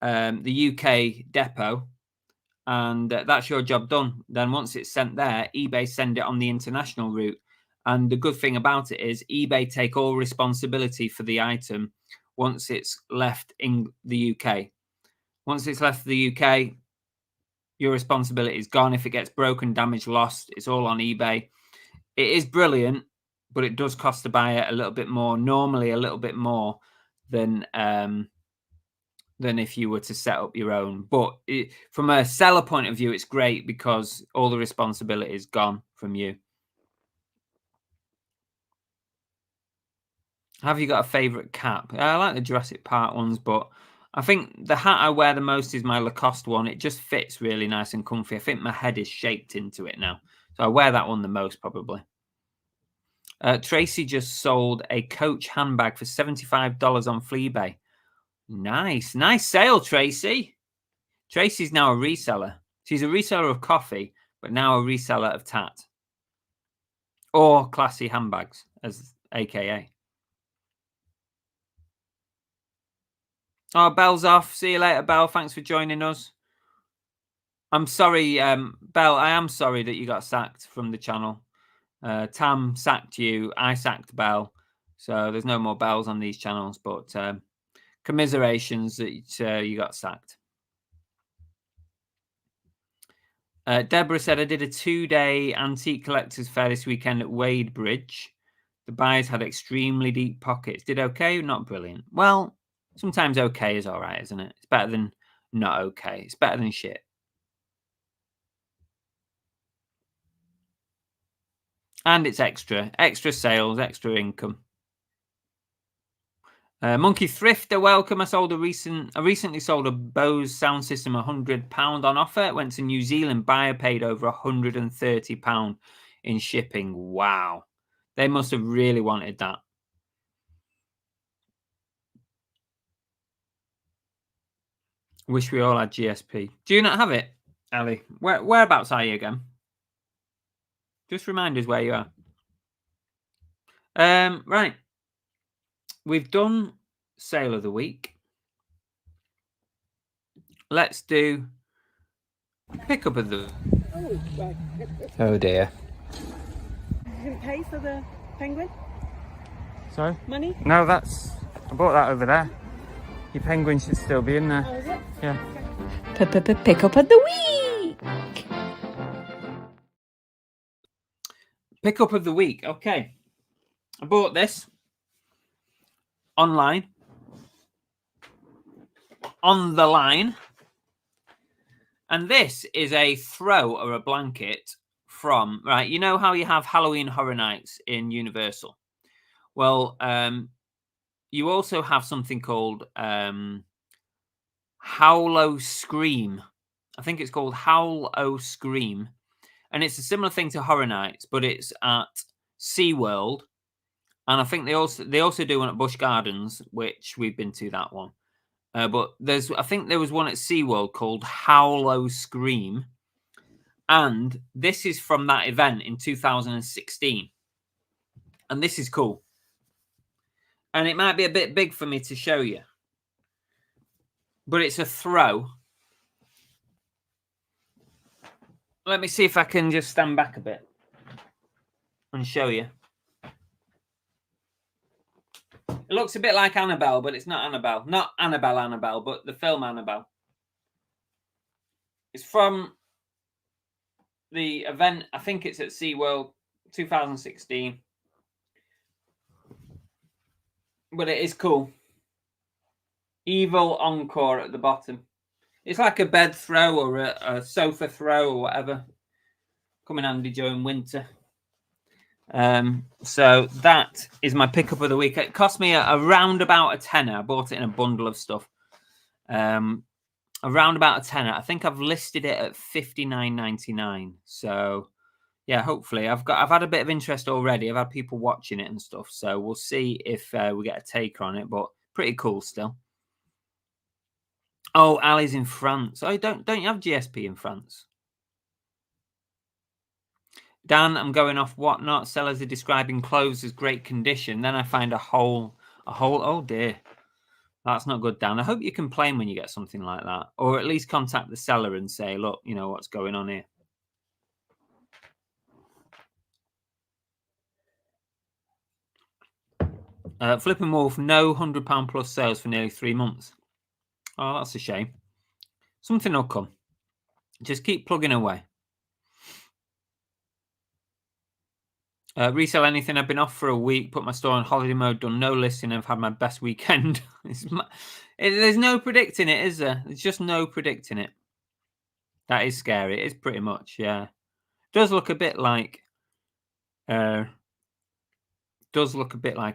the UK depot, and that's your job done. Then once it's sent there, eBay send it on the international route. And the good thing about it is eBay take all responsibility for the item once it's left in the UK. Once it's left the UK, your responsibility is gone. If it gets broken, damaged, lost, it's all on eBay. It is brilliant, but it does cost the buyer a little bit more, normally a little bit more than than if you were to set up your own. But from a seller point of view, it's great because all the responsibility is gone from you. Have you got a favorite cap? I like the Jurassic Park ones, but I think the hat I wear the most is my Lacoste one. It just fits really nice and comfy. I think my head is shaped into it now. So I wear that one the most, probably. Tracy just sold a Coach handbag for $75 on Fleabay. Nice. Nice sale, Tracy. Tracy's now a reseller. She's a reseller of coffee, but now a reseller of tat. Or classy handbags, as AKA. Oh, Belle's off. See you later, Belle. Thanks for joining us. I'm sorry, Belle. I am sorry that you got sacked from the channel. Tam sacked you. I sacked Belle. So there's no more Bells on these channels. But commiserations that you got sacked. Deborah said, I did a 2-day antique collectors fair this weekend at Wade Bridge. The buyers had extremely deep pockets. Did okay? Not brilliant. Well, sometimes okay is all right, isn't it? It's better than not okay. It's better than shit. And it's extra sales, extra income. Monkey Thrifter, welcome. I recently sold a Bose sound system £100 on offer. It went to New Zealand. Buyer paid over £130 in shipping. Wow. They must have really wanted that. Wish we all had GSP. Do you not have it, Ali? Whereabouts are you again? Just remind us where you are. Right. We've done sale of the week. Let's do pickup of the... Oh, right. Oh, dear. You didn't pay for the penguin? Sorry? Money? No, I bought that over there. Your penguin should still be in there. Oh, is it? Yeah. Pickup of the week! Pickup of the week. Okay. I bought this online. On the line. And this is a throw or a blanket from, right, you know how you have Halloween Horror Nights in Universal? Well, you also have something called Howl-O Scream. I think it's called Howl-O Scream. And it's a similar thing to Horror Nights, but it's at SeaWorld. And I think they also do one at Busch Gardens, which we've been to that one. But I think there was one at SeaWorld called Howl-O Scream. And this is from that event in 2016. And this is cool. And it might be a bit big for me to show you. But it's a throw. Let me see if I can just stand back a bit and show you. It looks a bit like Annabelle, but it's not Annabelle. Not Annabelle, but the film Annabelle. It's from the event, I think it's at SeaWorld 2016. But it is cool. Evil Encore at the bottom. It's like a bed throw or a sofa throw or whatever. Come in handy during winter. So that is my pickup of the week. It cost me around about a tenner. I bought it in a bundle of stuff. Around about a tenner. I think I've listed it at $59.99. So yeah, hopefully I've had a bit of interest already. I've had people watching it and stuff. So we'll see if we get a take on it. But pretty cool still. Oh, Ali's in France. Oh, don't you have GSP in France? Dan, I'm going off Whatnot. Sellers are describing clothes as great condition. Then I find a hole. Oh dear. That's not good, Dan. I hope you complain when you get something like that. Or at least contact the seller and say, look, you know what's going on here. Flipping Wolf, no £100 plus sales for nearly 3 months. Oh, that's a shame. Something will come. Just keep plugging away. Resell anything. I've been off for a week, put my store on holiday mode, done no listing, and I've had my best weekend. There's no predicting it, is there? There's just no predicting it. That is scary. It is pretty much, yeah. It does look a bit like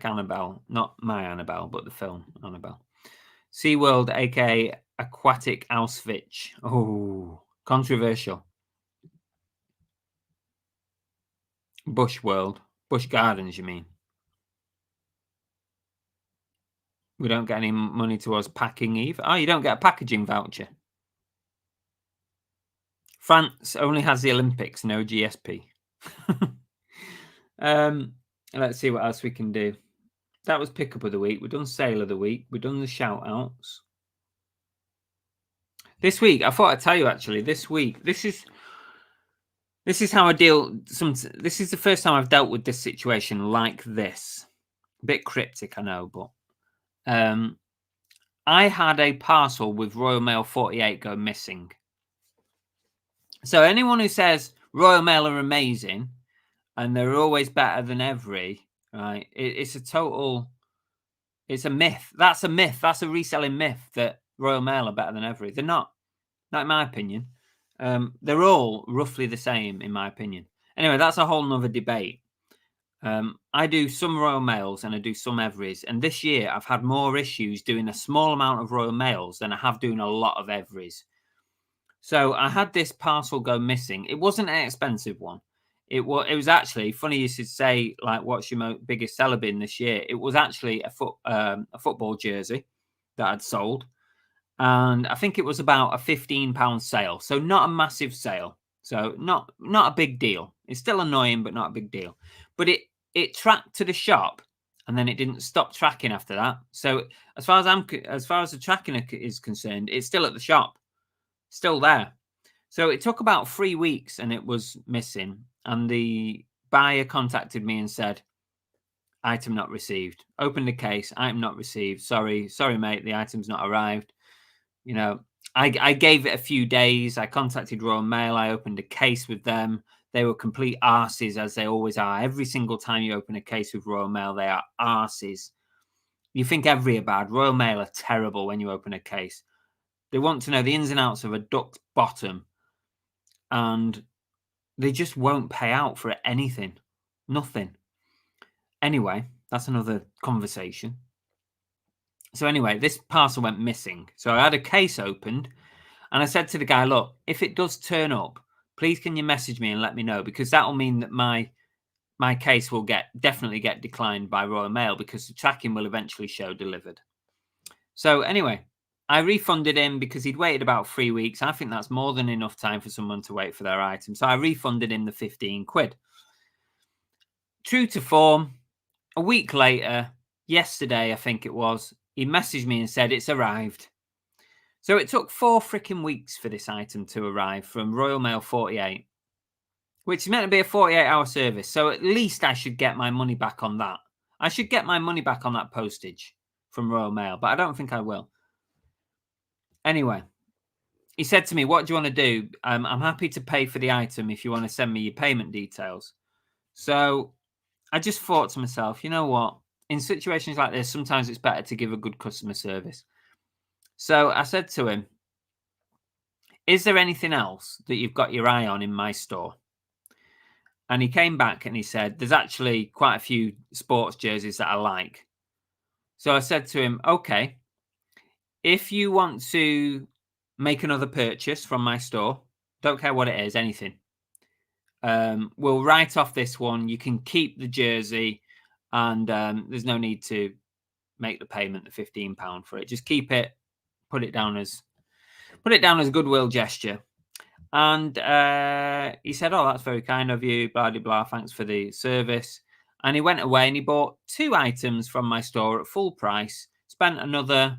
Annabelle. Not my Annabelle, but the film Annabelle. SeaWorld, aka Aquatic Auschwitz. Oh, controversial. Bush World. Bush Gardens, you mean? We don't get any money towards packing either. Oh, you don't get a packaging voucher. France only has the Olympics, no GSP. Let's see what else we can do. That was pickup of the week. We've done sale of the week. We've done the shout outs. This week, I thought I'd tell you actually, this week, this is how I deal. This is the first time I've dealt with this situation like this. A bit cryptic, I know, but I had a parcel with Royal Mail 48 go missing. So anyone who says Royal Mail are amazing and they're always better than every, right? It's a myth. That's a myth. That's a reselling myth that Royal Mail are better than every. They're not in my opinion. They're all roughly the same, in my opinion. Anyway, that's a whole nother debate. I do some Royal Mails and I do some Everys. And this year, I've had more issues doing a small amount of Royal Mails than I have doing a lot of Everys. So I had this parcel go missing. It wasn't an expensive one. It was actually, funny you should say, like, what's your biggest seller been this year? It was actually a football jersey that I'd sold. And I think it was about a £15 sale. So not a massive sale. So not a big deal. It's still annoying, but not a big deal. But it tracked to the shop and then it didn't stop tracking after that. So as far as the tracking is concerned, it's still at the shop, still there. So it took about 3 weeks and it was missing. And the buyer contacted me and said, item not received. Opened the case, item not received. Sorry, mate, the item's not arrived. You know, I gave it a few days. I contacted Royal Mail. I opened a case with them. They were complete arses, as they always are. Every single time you open a case with Royal Mail, they are arses. You think every are bad. Royal Mail are terrible when you open a case. They want to know the ins and outs of a duck's bottom. And they just won't pay out for anything. Nothing. Anyway, that's another conversation. So anyway, this parcel went missing. So I had a case opened and I said to the guy, look, if it does turn up, please can you message me and let me know? Because that will mean that my case will definitely get declined by Royal Mail because the tracking will eventually show delivered. So anyway, I refunded him because he'd waited about 3 weeks. I think that's more than enough time for someone to wait for their item. So I refunded him the 15 quid. True to form, a week later, yesterday, I think it was, he messaged me and said it's arrived. So it took 4 freaking weeks for this item to arrive from Royal Mail 48, which is meant to be a 48-hour service. So at least I should get my money back on that. I should get my money back on that postage from Royal Mail, but I don't think I will. Anyway, he said to me, what do you want to do? I'm happy to pay for the item if you want to send me your payment details. So I just thought to myself, you know what? In situations like this, sometimes it's better to give a good customer service. So I said to him, is there anything else that you've got your eye on in my store? And he came back and he said, there's actually quite a few sports jerseys that I like. So I said to him, okay, if you want to make another purchase from my store, don't care what it is, anything, we'll write off this one. You can keep the jersey and there's no need to make the payment, the £15 for it. Just keep it, put it down as a goodwill gesture. And he said, oh, that's very kind of you, blah, blah, blah, thanks for the service. And he went away and he bought 2 items from my store at full price, spent another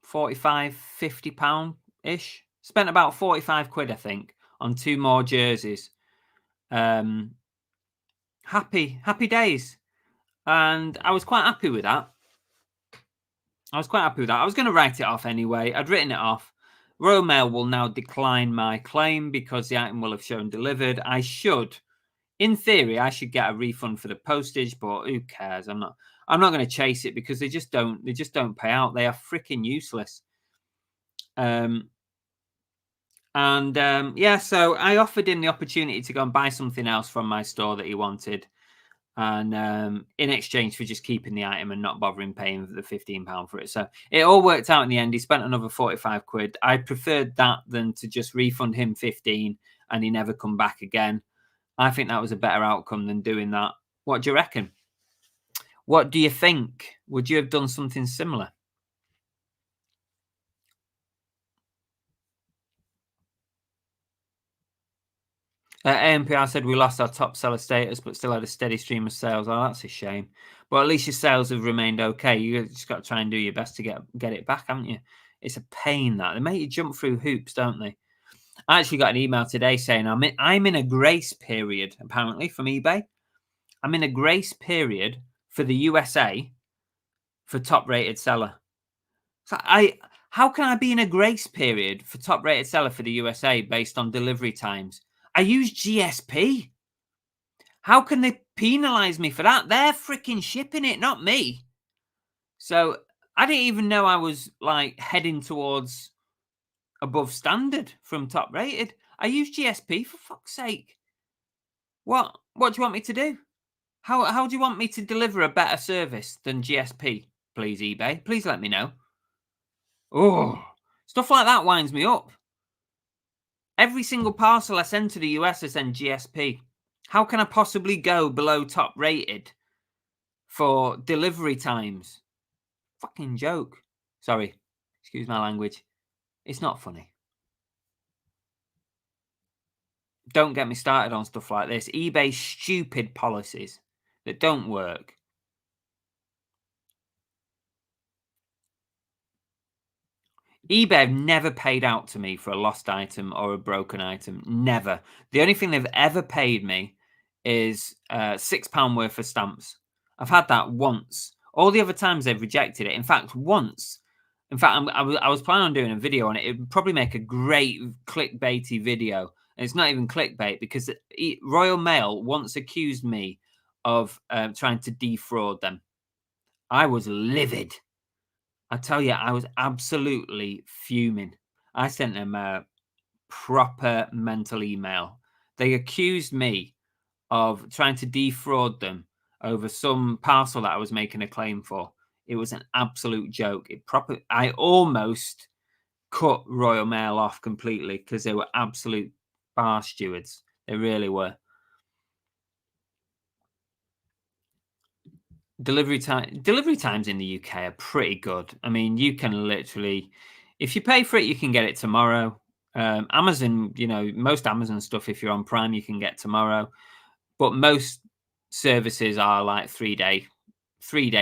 £45, £50-ish. Spent about 45 quid, I think, on 2 more jerseys. Happy days. And I was quite happy with that. I was going to write it off anyway. I'd written it off. Royal Mail will now decline my claim because the item will have shown delivered. I should, in theory, I should get a refund for the postage, but who cares? I'm not going to chase it because they just don't pay out. They are freaking useless. Yeah, so I offered him the opportunity to go and buy something else from my store that he wanted, and in exchange for just keeping the item and not bothering paying the £15 for it. So it all worked out in the end. He spent another 45 quid. I preferred that than to just refund him 15 and he never come back again. I think that was a better outcome than doing that. What do you reckon? What do you think? Would you have done something similar? AMPR said we lost our top seller status, but still had a steady stream of sales. Oh, that's a shame. But at least your sales have remained okay. You just got to try and do your best to get it back, haven't you? It's a pain that they make you jump through hoops, don't they? I actually got an email today saying I'm in a grace period apparently from eBay. I'm in a grace period for the USA for top rated seller. So how can I be in a grace period for top rated seller for the USA based on delivery times? I use GSP. How can they penalize me for that? They're freaking shipping it, not me. So I didn't even know I was like heading towards above standard from top rated. I use GSP for fuck's sake. What do you want me to do? How do you want me to deliver a better service than GSP? Please, eBay. Please let me know. Oh, stuff like that winds me up. Every single parcel I send to the US, I send GSP. How can I possibly go below top rated for delivery times? Fucking joke. Sorry, excuse my language. It's not funny. Don't get me started on stuff like this. eBay's stupid policies that don't work. eBay have never paid out to me for a lost item or a broken item. Never. The only thing they've ever paid me is £6 worth of stamps. I've had that once. All the other times they've rejected it. In fact, once. In fact, I was planning on doing a video on it. It would probably make a great clickbaity video. And it's not even clickbait because Royal Mail once accused me of trying to defraud them. I was livid. I tell you, I was absolutely fuming. I sent them a proper mental email. They accused me of trying to defraud them over some parcel that I was making a claim for. It was an absolute joke. I almost cut Royal Mail off completely because they were absolute bar stewards. They really were. Delivery times in the UK are pretty good. I mean, you can literally, if you pay for it, you can get it tomorrow. Amazon, most Amazon stuff, if you're on Prime, you can get tomorrow. But most services are like 3-day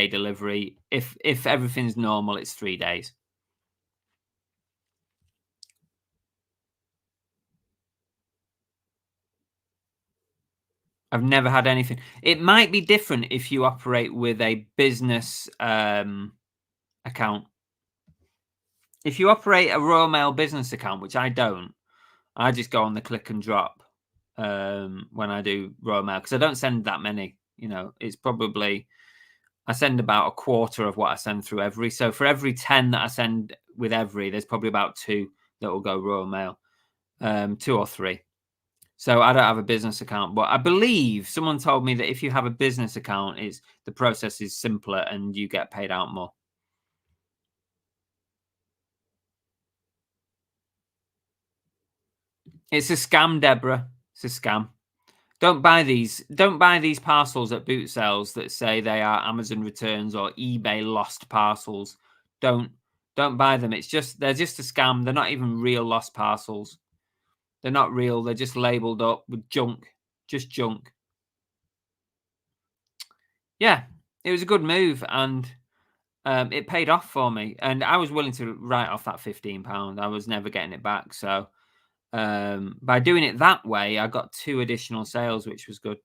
delivery. If everything's normal, it's 3 days. I've never had anything. It might be different if you operate with a business account. If you operate a Royal Mail business account, which I don't, I just go on the click and drop when I do Royal Mail because I don't send that many. It's probably I send about a quarter of what I send through every. So for every 10 that I send with every, there's probably about 2 that will go Royal Mail, 2 or 3. So I don't have a business account, but I believe someone told me that if you have a business account, the process is simpler and you get paid out more. It's a scam, Deborah. It's a scam. Don't buy these parcels at boot sales that say they are Amazon returns or eBay lost parcels. Don't buy them. They're just a scam. They're not even real lost parcels. They're not real. They're just labeled up with junk. Just junk. Yeah, it was a good move and it paid off for me. And I was willing to write off that £15. I was never getting it back. So by doing it that way, I got 2 additional sales, which was good.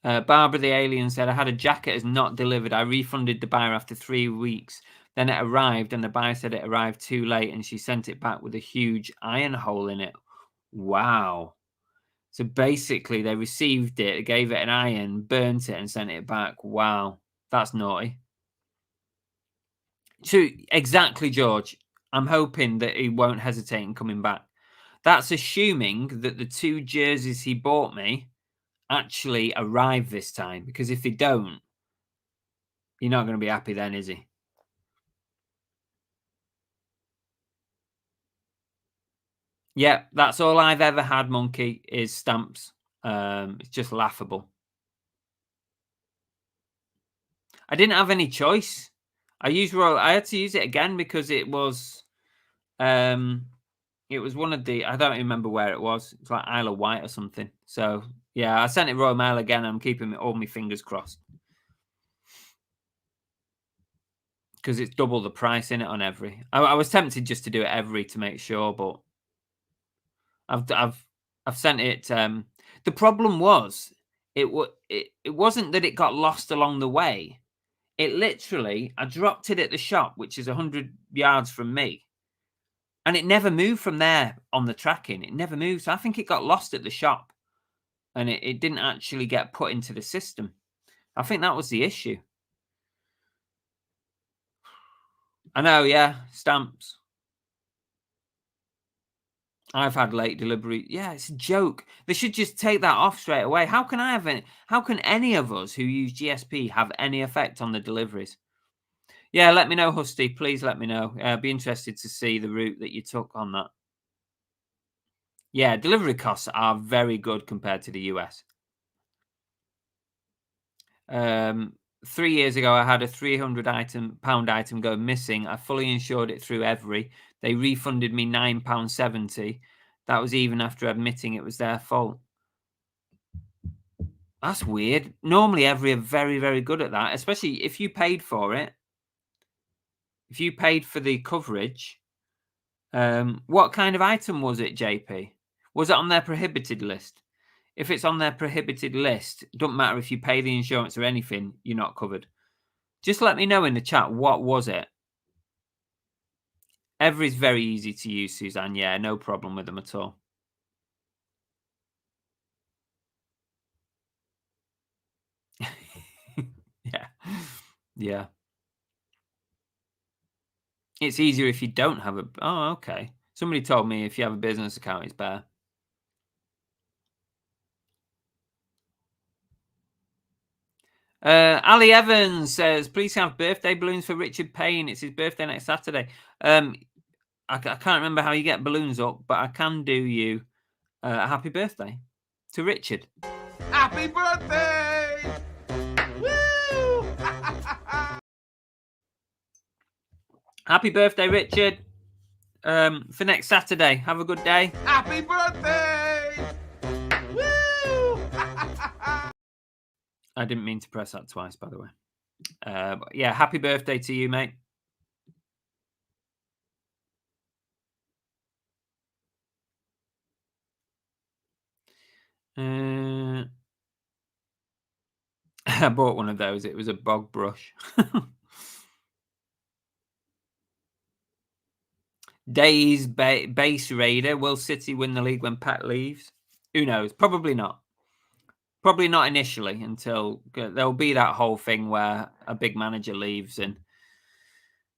Barbara the Alien said, I had a jacket as not delivered. I refunded the buyer after 3 weeks Then it arrived, and the buyer said it arrived too late, and she sent it back with a huge iron hole in it. Wow. So basically, they received it, gave it an iron, burnt it, and sent it back. Wow. That's naughty. So, exactly, George. I'm hoping that he won't hesitate in coming back. That's assuming that the 2 jerseys he bought me actually arrive this time, because if they don't, you're not going to be happy then, is he? Yeah, that's all I've ever had, Monkey, is stamps. It's just laughable. I didn't have any choice. I had to use it again because it was one of the, I don't remember where it was. It's like Isle of Wight or something. So yeah, I sent it Royal Mail again. I'm keeping all my fingers crossed because it's double the price in it on every. I was tempted just to do it every to make sure, but I've sent it. The problem was it wasn't that it got lost along the way. It literally, I dropped it at the shop, which is 100 yards from me, and it never moved from there on the tracking. It never moved. So I think it got lost at the shop, and it didn't actually get put into the system. I think that was the issue. I know, yeah, stamps. I've had late delivery. Yeah, it's a joke. They should just take that off straight away. How can any of us who use GSP have any effect on the deliveries? Yeah, let me know, Husty. Please let me know. I'd be interested to see the route that you took on that. Yeah, delivery costs are very good compared to the US. 3 years ago, I had a £300 item go missing. I fully insured it through Every. They refunded me £9.70. That was even after admitting it was their fault. That's weird. Normally, Every are very, very good at that, especially if you paid for it. If you paid for the coverage, what kind of item was it, JP? Was it on their prohibited list? If it's on their prohibited list, it doesn't matter if you pay the insurance or anything, you're not covered. Just let me know in the chat, what was it? Every's very easy to use, Suzanne. Yeah, no problem with them at all. Yeah. Yeah. It's easier if you don't have a... Oh, okay. Somebody told me if you have a business account, it's better. Ali Evans says, please have birthday balloons for Richard Payne. It's his birthday next Saturday. I can't remember how you get balloons up, but I can do you a happy birthday to Richard. Happy birthday! Woo! Happy birthday, Richard. For next Saturday. Have a good day. Happy birthday! Woo! I didn't mean to press that twice, by the way. Yeah, happy birthday to you, mate. I bought one of those. It was a bog brush. Days base raider. Will City win the league when Pep leaves? Who knows? Probably not. Probably not initially, until there'll be that whole thing where a big manager leaves, and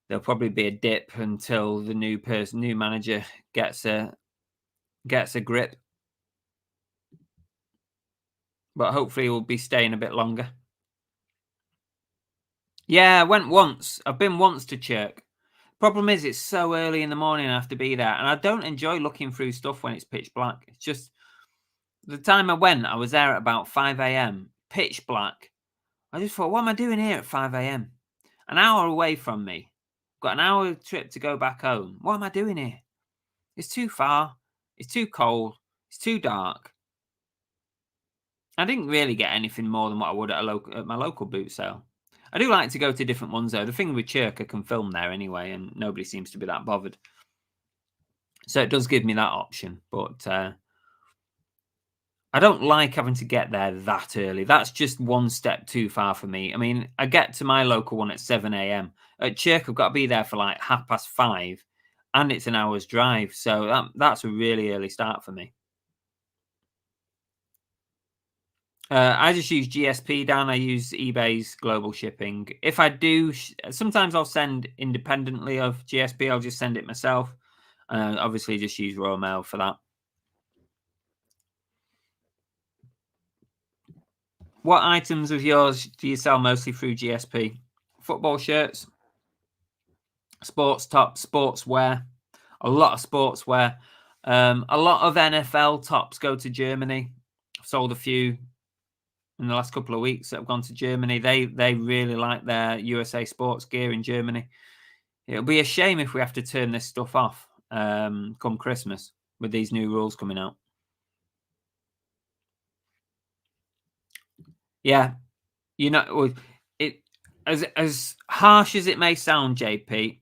there'll probably be a dip until the new manager gets a grip. But hopefully we'll be staying a bit longer. Yeah, I went once. I've been once to Chirk. Problem is, it's so early in the morning I have to be there, and I don't enjoy looking through stuff when it's pitch black. It's just, the time I went, I was there at about 5 a.m, pitch black. I just thought, what am I doing here at 5 a.m? An hour away from me. Got an hour trip to go back home. What am I doing here? It's too far. It's too cold. It's too dark. I didn't really get anything more than what I would at my local boot sale. I do like to go to different ones, though. The thing with Chirk, I can film there anyway, and nobody seems to be that bothered. So it does give me that option. But I don't like having to get there that early. That's just one step too far for me. I mean, I get to my local one at 7 a.m. At Chirk, I've got to be there for like 5:30, and it's an hour's drive. So that's a really early start for me. I just use GSP, Dan. I use eBay's global shipping. If I do, sometimes I'll send independently of GSP. I'll just send it myself. Obviously, just use Royal Mail for that. What items of yours do you sell mostly through GSP? Football shirts, sports tops, sportswear, a lot of sportswear. A lot of NFL tops go to Germany. I've sold a few in the last couple of weeks that have gone to Germany. They really like their USA sports gear in Germany. It'll be a shame if we have to turn this stuff off come Christmas with these new rules coming out. Yeah, you know, it as harsh as it may sound, JP.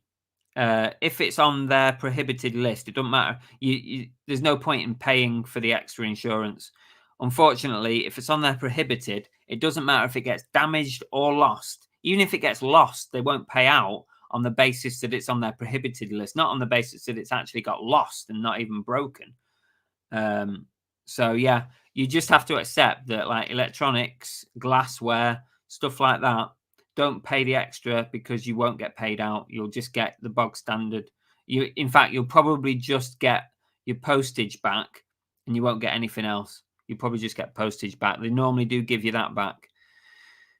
If it's on their prohibited list, it doesn't matter. There's no point in paying for the extra insurance. Unfortunately, if it's on their prohibited, it doesn't matter if it gets damaged or lost. Even if it gets lost, they won't pay out on the basis that it's on their prohibited list, not on the basis that it's actually got lost and not even broken. So yeah, you just have to accept that, like electronics, glassware, stuff like that, don't pay the extra because you won't get paid out. You'll just get the bog standard. In fact, you'll probably just get your postage back and you won't get anything else. You probably just get postage back. They normally do give you that back.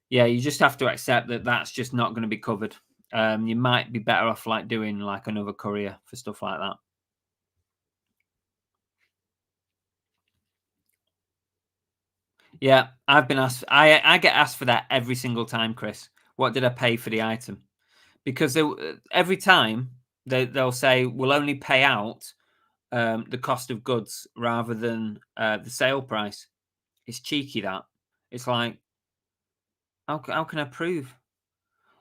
Yeah, you just have to accept that that's just not going to be covered. You might be better off like doing like another courier for stuff like that. Yeah, I've been asked. I get asked for that every single time, Chris. What did I pay for the item? Because every time they'll say we'll only pay out the cost of goods rather than the sale price. It's cheeky, that. It's like, how can I prove?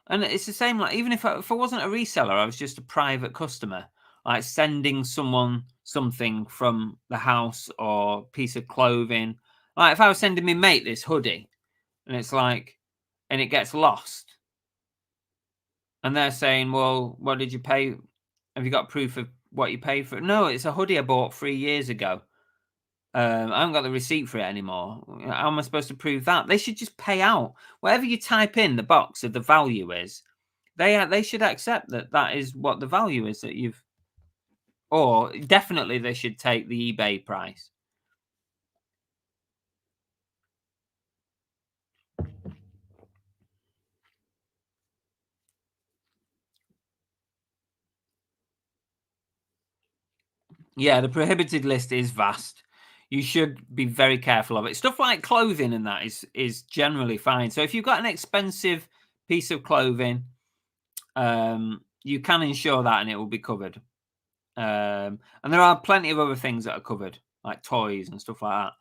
And it's the same, like, even if I wasn't a reseller, I was just a private customer, like sending someone something from the house or piece of clothing. Like if I was sending my mate this hoodie and it's like, and it gets lost and they're saying, well, what did you pay? Have you got proof of what you paid for it? No, it's a hoodie I bought 3 years ago. I haven't got the receipt for it anymore. How am I supposed to prove that? They should just pay out whatever you type in the box of the value is. They should accept that is what the value is that you've. Or definitely they should take the eBay price. Yeah, the prohibited list is vast. You should be very careful of it. Stuff like clothing and that is generally fine. So if you've got an expensive piece of clothing, you can insure that and it will be covered. And there are plenty of other things that are covered, like toys and stuff like that.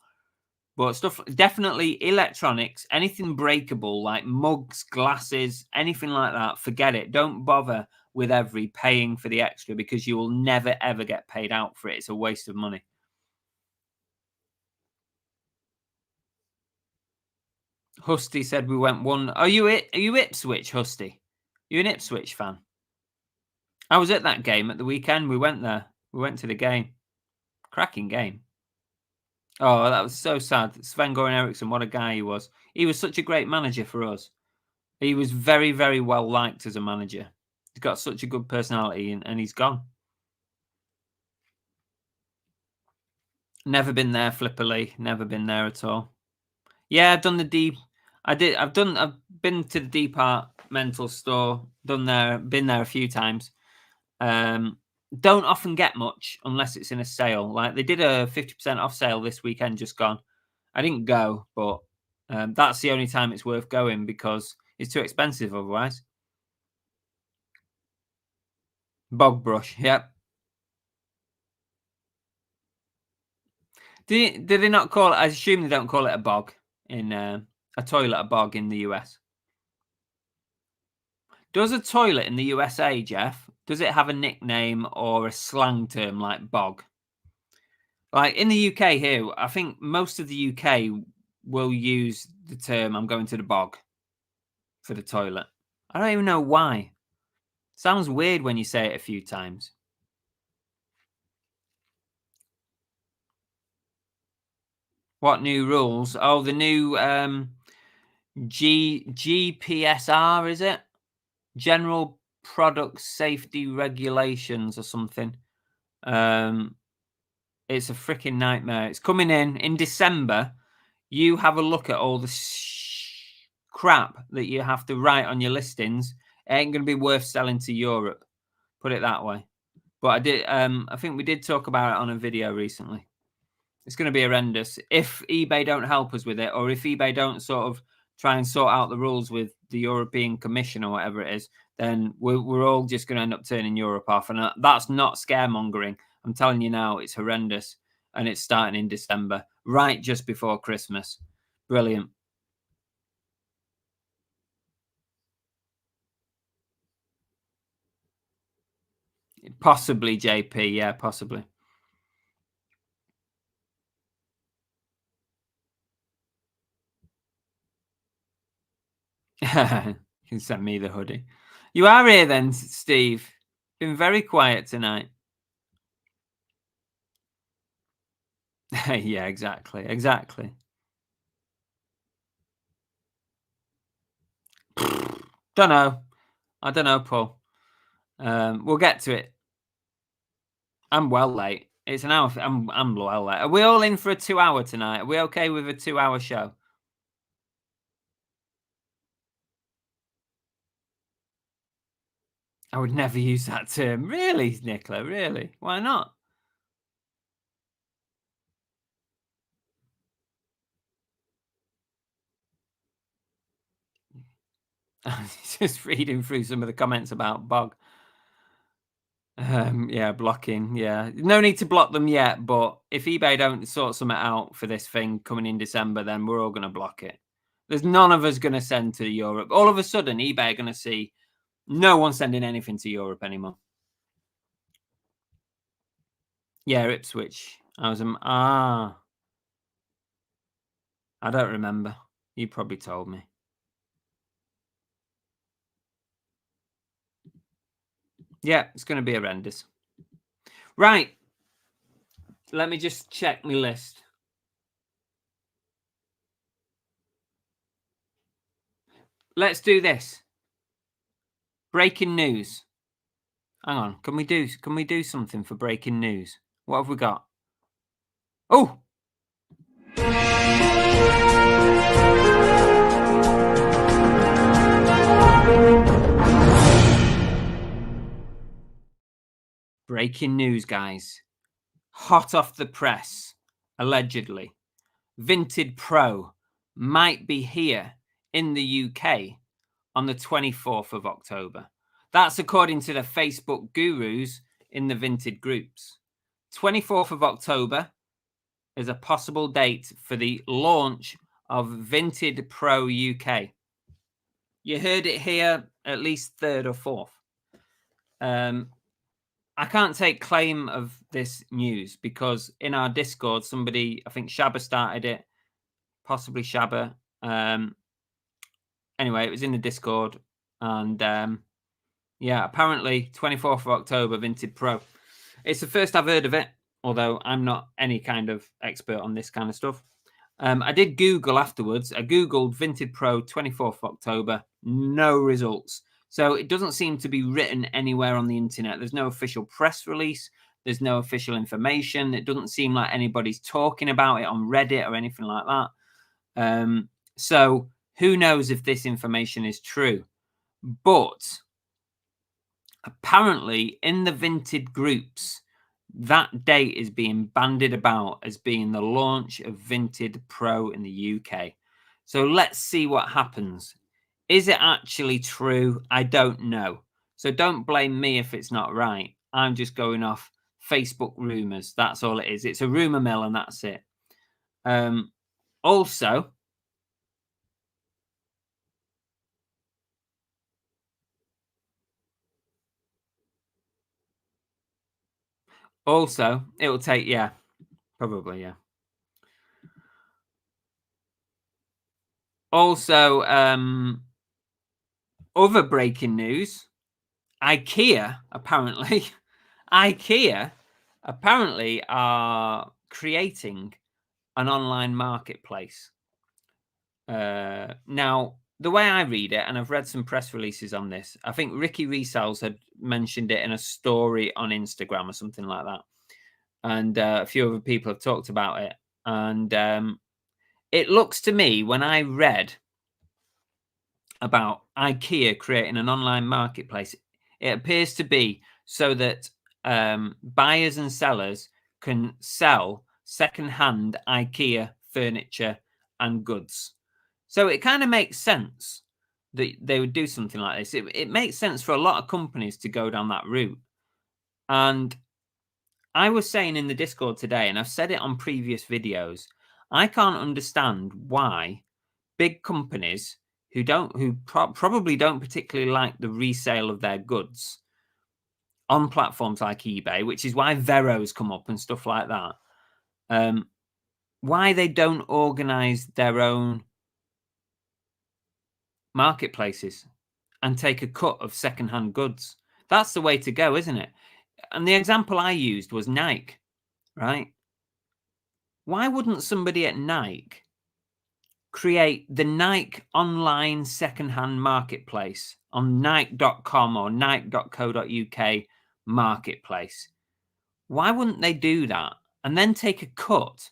But stuff, definitely electronics, anything breakable like mugs, glasses, anything like that, forget it. Don't bother with every paying for the extra because you will never ever get paid out for it. It's a waste of money. Husty said we went one. Are you Ipswich, Husty? You an Ipswich fan? I was at that game at the weekend. We went there. We went to the game. Cracking game. Oh, that was so sad. Sven-Goran Eriksson, what a guy he was. He was such a great manager for us. He was very, very well liked as a manager. He's got such a good personality and he's gone. Never been there, Flipperly. Never been there at all. Yeah, I've done the deep. I've been to the departmental store. Been there a few times. Don't often get much unless it's in a sale. Like they did a 50% off sale this weekend, just gone. I didn't go, but that's the only time it's worth going because it's too expensive otherwise. Bog brush, yep. Do they not call it? I assume they don't call it a bog in a toilet, a bog in the US. Does a toilet in the USA, Jeff, does it have a nickname or a slang term like bog? Like in the UK here, I think most of the UK will use the term "I'm going to the bog" for the toilet. I don't even know why. Sounds weird when you say it a few times. What new rules? Oh, the new GPSR, is it? General Product Safety Regulations or something. It's a freaking nightmare. It's coming in December. You have a look at all the crap that you have to write on your listings. It ain't going to be worth selling to Europe. Put it that way. But I think we did talk about it on a video recently. It's going to be horrendous if eBay don't help us with it, or if eBay don't sort of try and sort out the rules with the European Commission or whatever it is. Then we're all just going to end up turning Europe off, and that's not scaremongering. I'm telling you now, it's horrendous, and it's starting in December, right just before Christmas. Brilliant. Possibly, JP. Yeah, possibly. You can send me the hoodie. You are here then, Steve. Been very quiet tonight. Yeah, exactly. Don't know. I don't know, Paul. We'll get to it. I'm well late. It's an hour. I'm well late. Are we all in for a 2-hour tonight? Are we okay with a 2-hour show? I would never use that term. Really, Nicola? Really? Why not? Just reading through some of the comments about Bog. Yeah, blocking. Yeah, no need to block them yet. But if eBay don't sort something out for this thing coming in December, then we're all going to block it. There's none of us going to send to Europe. All of a sudden, eBay are going to see no one sending anything to Europe anymore. Yeah, Ipswich. I don't remember. You probably told me. Yeah, it's going to be horrendous. Right. Let me just check my list. Let's do this. Breaking news. Hang on. Can we do something for breaking news? What have we got? Oh. Breaking news, guys. Hot off the press, allegedly. VINTED Pro might be here in the UK on the 24th of October. That's according to the Facebook gurus in the VINTED groups. 24th of October is a possible date for the launch of VINTED Pro UK. You heard it here, at least 3rd or 4th. I can't take claim of this news because in our Discord, somebody, I think Shabba started it, possibly Shabba. Anyway, it was in the Discord, and yeah, apparently 24th of October, VINTED Pro. It's the first I've heard of it, although I'm not any kind of expert on this kind of stuff. I did Google afterwards. I Googled VINTED Pro 24th of October, no results. So it doesn't seem to be written anywhere on the internet. There's no official press release. There's no official information. It doesn't seem like anybody's talking about it on Reddit or anything like that. So who knows if this information is true? But apparently in the VINTED groups, that date is being bandied about as being the launch of VINTED Pro in the UK. So let's see what happens. Is it actually true? I don't know. So don't blame me if it's not right. I'm just going off Facebook rumors. That's all it is. It's a rumor mill and that's it. Also, it will take, yeah, probably, yeah. Also, other breaking news. IKEA apparently are creating an online marketplace. Now, the way I read it, and I've read some press releases on this, I think Ricky Resells had mentioned it in a story on Instagram or something like that. And a few other people have talked about it. And it looks to me, when I read about IKEA creating an online marketplace, it appears to be so that buyers and sellers can sell second-hand IKEA furniture and goods. So it kind of makes sense that they would do something like this. It makes sense for a lot of companies to go down that route. And I was saying in the Discord today, and I've said it on previous videos, I can't understand why big companies who probably don't particularly like the resale of their goods on platforms like eBay, which is why Vero's come up and stuff like that, why they don't organize their own marketplaces and take a cut of secondhand goods. That's the way to go, isn't it? And the example I used was Nike, right? Why wouldn't somebody at Nike create the Nike online secondhand marketplace on Nike.com or Nike.co.uk marketplace? Why wouldn't they do that and then take a cut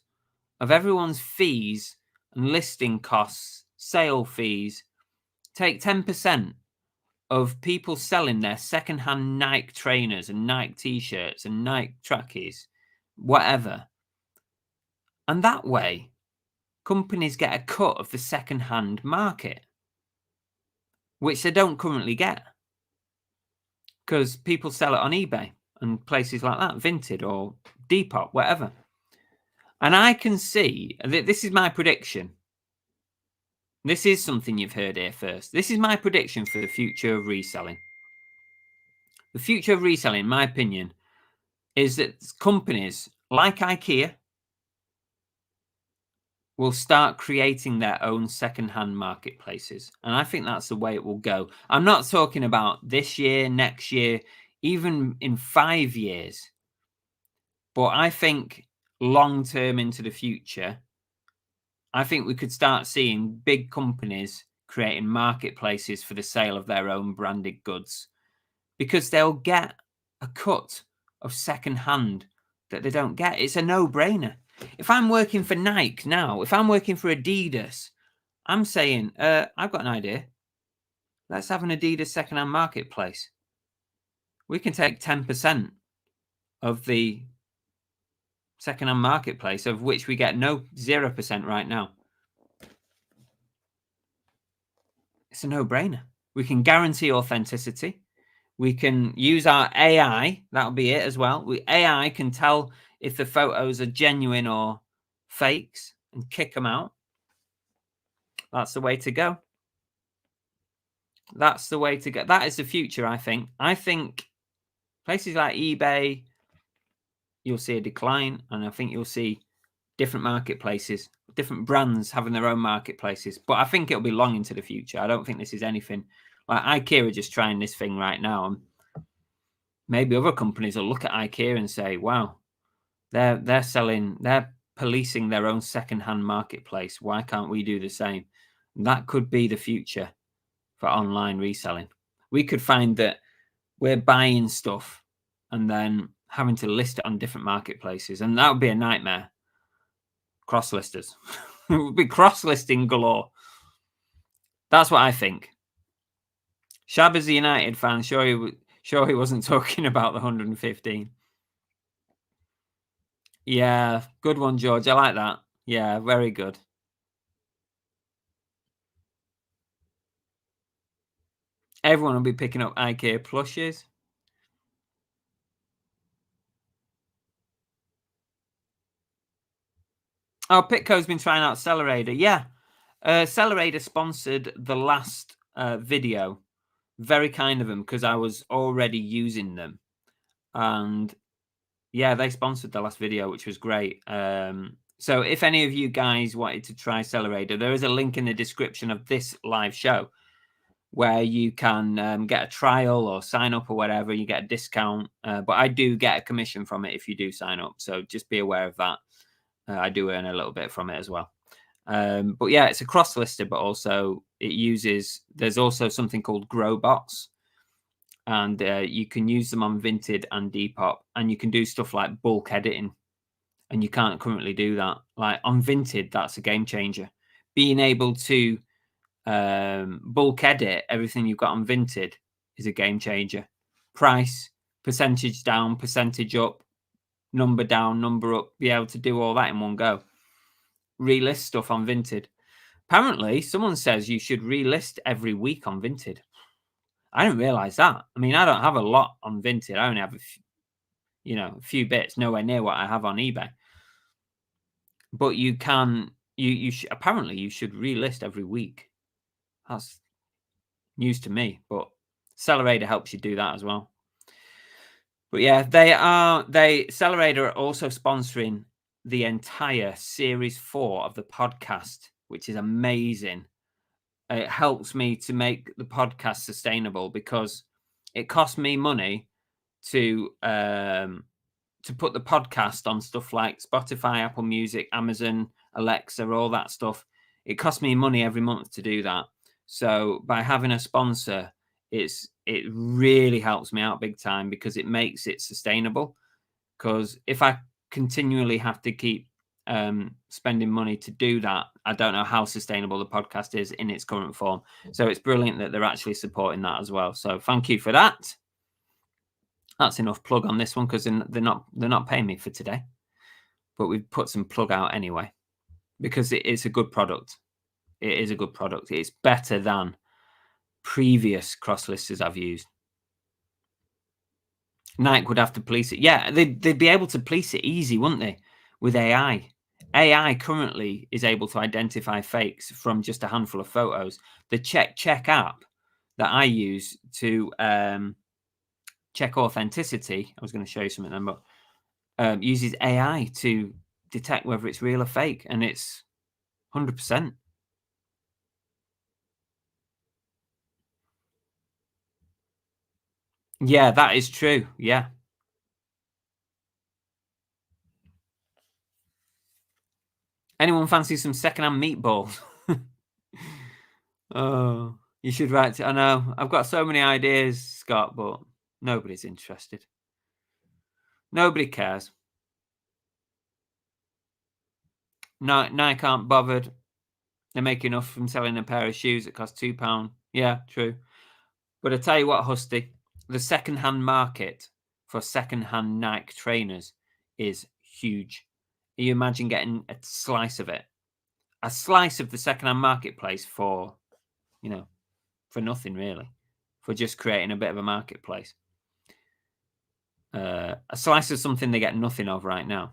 of everyone's fees and listing costs, sale fees, take 10% of people selling their secondhand Nike trainers and Nike t-shirts and Nike trackies, whatever. And that way, companies get a cut of the secondhand market, which they don't currently get because people sell it on eBay and places like that, VINTED or Depop, whatever. And I can see, this is my prediction. This is something you've heard here first. This is my prediction for the future of reselling. The future of reselling, in my opinion, is that companies like IKEA will start creating their own secondhand marketplaces. And I think that's the way it will go. I'm not talking about this year, next year, even in 5 years. But I think long term into the future, I think we could start seeing big companies creating marketplaces for the sale of their own branded goods, because they'll get a cut of secondhand that they don't get. It's a no-brainer. If I'm working for Nike now, if I'm working for Adidas, I'm saying, I've got an idea. Let's have an Adidas secondhand marketplace. We can take 10% of the secondhand marketplace, of which we get 0% right now. It's a no-brainer. We can guarantee authenticity. We can use our AI. That'll be it as well. AI can tell if the photos are genuine or fakes and kick them out. That's the way to go. That's the way to go. That is the future, I think. I think places like eBay, you'll see a decline, and I think you'll see different marketplaces, different brands having their own marketplaces. But I think it'll be long into the future. I don't think this is anything like IKEA are just trying this thing right now. And maybe other companies will look at IKEA and say, wow, they're policing their own secondhand marketplace. Why can't we do the same? And that could be the future for online reselling. We could find that we're buying stuff and then having to list it on different marketplaces. And that would be a nightmare. Cross-listers. It would be cross-listing galore. That's what I think. Shab is a United fan. Sure he wasn't talking about the 115. Yeah, good one, George. I like that. Yeah, very good. Everyone will be picking up IKEA plushes. Oh, Pitco's been trying out Sellerator. Yeah. Sellerator sponsored the last video. Very kind of them, because I was already using them. And yeah, they sponsored the last video, which was great. So if any of you guys wanted to try Sellerator, there is a link in the description of this live show. where you can get a trial or sign up or whatever. You get a discount, but I do get a commission from it if you do sign up. So just be aware of that. I do earn a little bit from it as well. But yeah, it's a cross lister, but also there's also something called grow bots, and you can use them on Vinted and Depop, and you can do stuff like bulk editing, and you can't currently do that. Like on Vinted, that's a game changer. Being able to bulk edit everything you've got on Vinted is a game changer. Price, percentage down, percentage up, number down, number up, be able to do all that in one go. Relist stuff on Vinted. Apparently, someone says you should relist every week on Vinted. I didn't realize that. I mean, I don't have a lot on Vinted. I only have a few bits, nowhere near what I have on eBay. But you can, apparently you should relist every week. That's news to me, but Sellerator helps you do that as well. But yeah, Sellerator are also sponsoring the entire series 4 of the podcast, which is amazing. It helps me to make the podcast sustainable because it costs me money to put the podcast on stuff like Spotify, Apple Music, Amazon, Alexa, all that stuff. It costs me money every month to do that. So by having a sponsor, it really helps me out big time because it makes it sustainable. Because if I continually have to keep spending money to do that, I don't know how sustainable the podcast is in its current form. So it's brilliant that they're actually supporting that as well. So thank you for that. That's enough plug on this one because they're not paying me for today, but we've put some plug out anyway because it's a good product. It is a good product. It's better than previous cross listers I've used. Nike would have to police it. Yeah, they'd be able to police it easy, wouldn't they? With AI. AI currently is able to identify fakes from just a handful of photos. The check app that I use to check authenticity, I was going to show you something then, but uses AI to detect whether it's real or fake, and it's 100%. Yeah, that is true. Yeah. Anyone fancy some secondhand meatballs? Oh, you should write. I know. I've got so many ideas, Scott, but nobody's interested. Nobody cares. No, Nike aren't bothered. They make enough from selling a pair of shoes that cost £2. Yeah, true. But I tell you what, Husty, the second-hand market for second-hand Nike trainers is huge. You imagine getting a slice of it, a slice of the second-hand marketplace for nothing really, for just creating a bit of a marketplace. A slice of something they get nothing of right now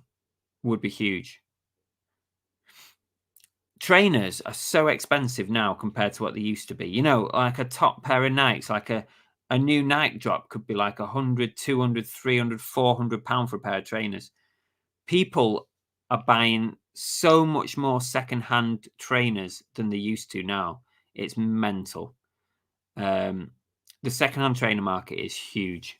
would be huge. Trainers are so expensive now compared to what they used to be. Like a top pair of Nikes, like a new Nike drop could be like 100, 200, 300, 400 pounds for a pair of trainers. People are buying so much more second-hand trainers than they used to now. It's mental. The second-hand trainer market is huge.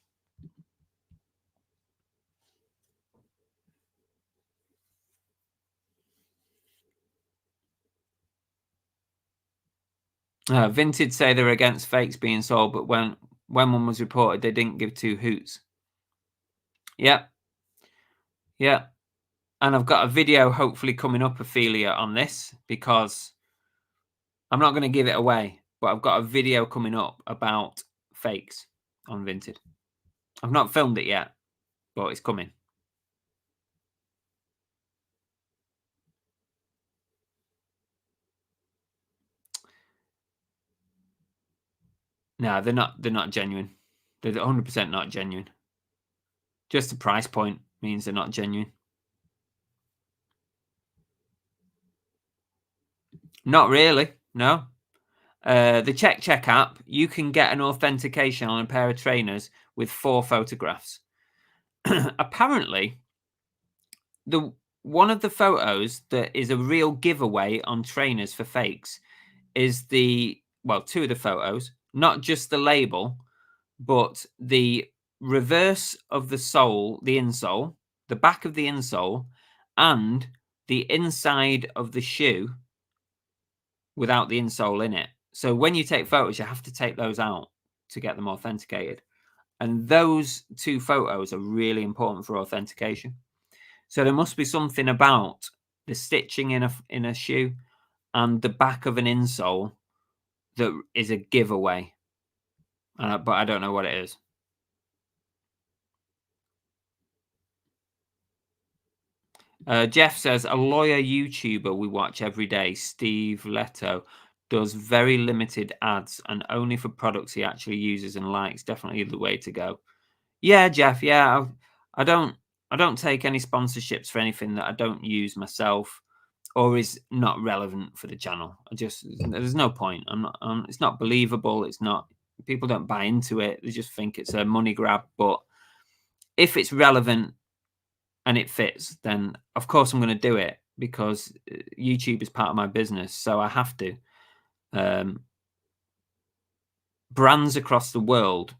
Vinted say they're against fakes being sold, but when one was reported, they didn't give two hoots. Yeah. And I've got a video hopefully coming up, Ophelia, on this because I'm not going to give it away, but I've got a video coming up about fakes on Vinted. I've not filmed it yet, but it's coming. No, they're not genuine. They're 100% not genuine. Just the price point means they're not genuine. Not really, no. The check app, you can get an authentication on a pair of trainers with 4 photographs. Apparently, one of the photos that is a real giveaway on trainers for fakes is 2 of the photos. not just the label, but the reverse of the sole, the insole, the back of the insole, and the inside of the shoe without the insole in it. So when you take photos, you have to take those out to get them authenticated. And those two photos are really important for authentication. So there must be something about the stitching in a shoe and the back of an insole that is a giveaway. But I don't know what it is. Jeff says, a lawyer YouTuber we watch every day, Steve Leto, does very limited ads and only for products he actually uses and likes. Definitely the way to go. Yeah, Jeff. Yeah, I don't take any sponsorships for anything that I don't use myself or is not relevant for the channel. There's no point. I'm not. It's not believable. It's not. People don't buy into it. They just think it's a money grab. But if it's relevant and it fits, then of course I'm going to do it because YouTube is part of my business, so I have to. Brands across the world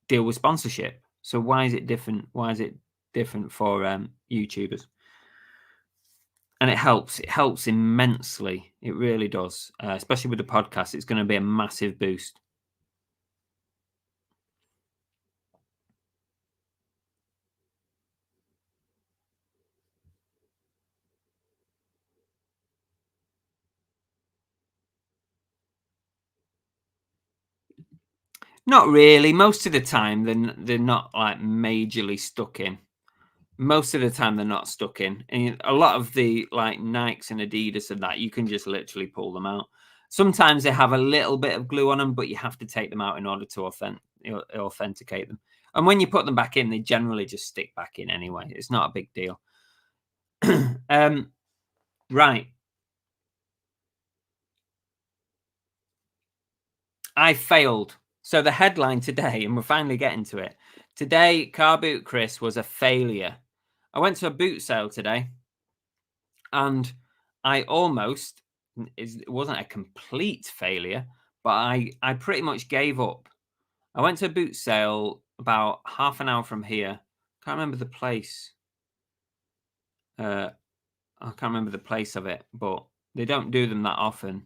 deal with sponsorship, so why is it different? Why is it different for YouTubers? And it helps immensely. It really does, especially with the podcast. It's going to be a massive boost. Not really. Most of the time, they're not like majorly stuck in. Most of the time, they're not stuck in. And a lot of the like Nikes and Adidas and that, you can just literally pull them out. Sometimes they have a little bit of glue on them, but you have to take them out in order to authenticate them. And when you put them back in, they generally just stick back in anyway. It's not a big deal. Right. I failed. So the headline today, and we're finally getting to it. Today, Car Boot Chris was a failure. I went to a boot sale today, and I almost, it wasn't a complete failure, but I pretty much gave up. I went to a boot sale about half an hour from here. Can't remember the place. I can't remember the place of it, but they don't do them that often.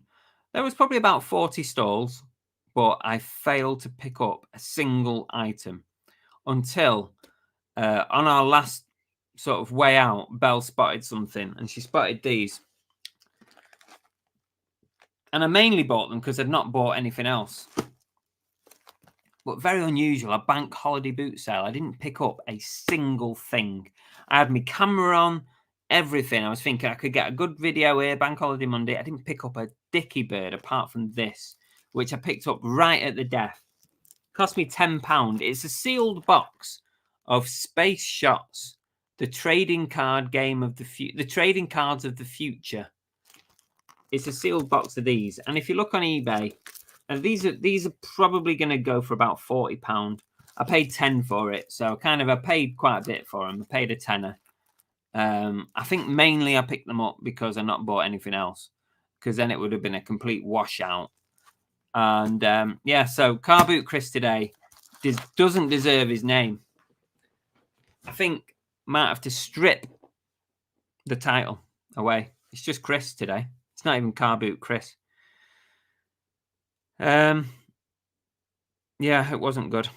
There was probably about 40 stalls, but I failed to pick up a single item until on our last sort of way out, Belle spotted something, and she spotted these. And I mainly bought them because I'd not bought anything else. But very unusual, a bank holiday boot sale. I didn't pick up a single thing. I had my camera on, everything. I was thinking I could get a good video here, bank holiday Monday. I didn't pick up a dicky bird apart from this, which I picked up right at the death. Cost me £10. It's a sealed box of Space Shots, the trading card game of the trading cards of the future. It's a sealed box of these, and if you look on eBay, and these are probably going to go for about £40. I paid 10 for it, so I paid quite a bit for them. I paid a tenner. I think mainly I picked them up because I not bought anything else, because then it would have been a complete washout. And yeah, so Car Boot Chris today doesn't deserve his name. I think might have to strip the title away. It's just Chris today. It's not even Car Boot Chris. Yeah, it wasn't good.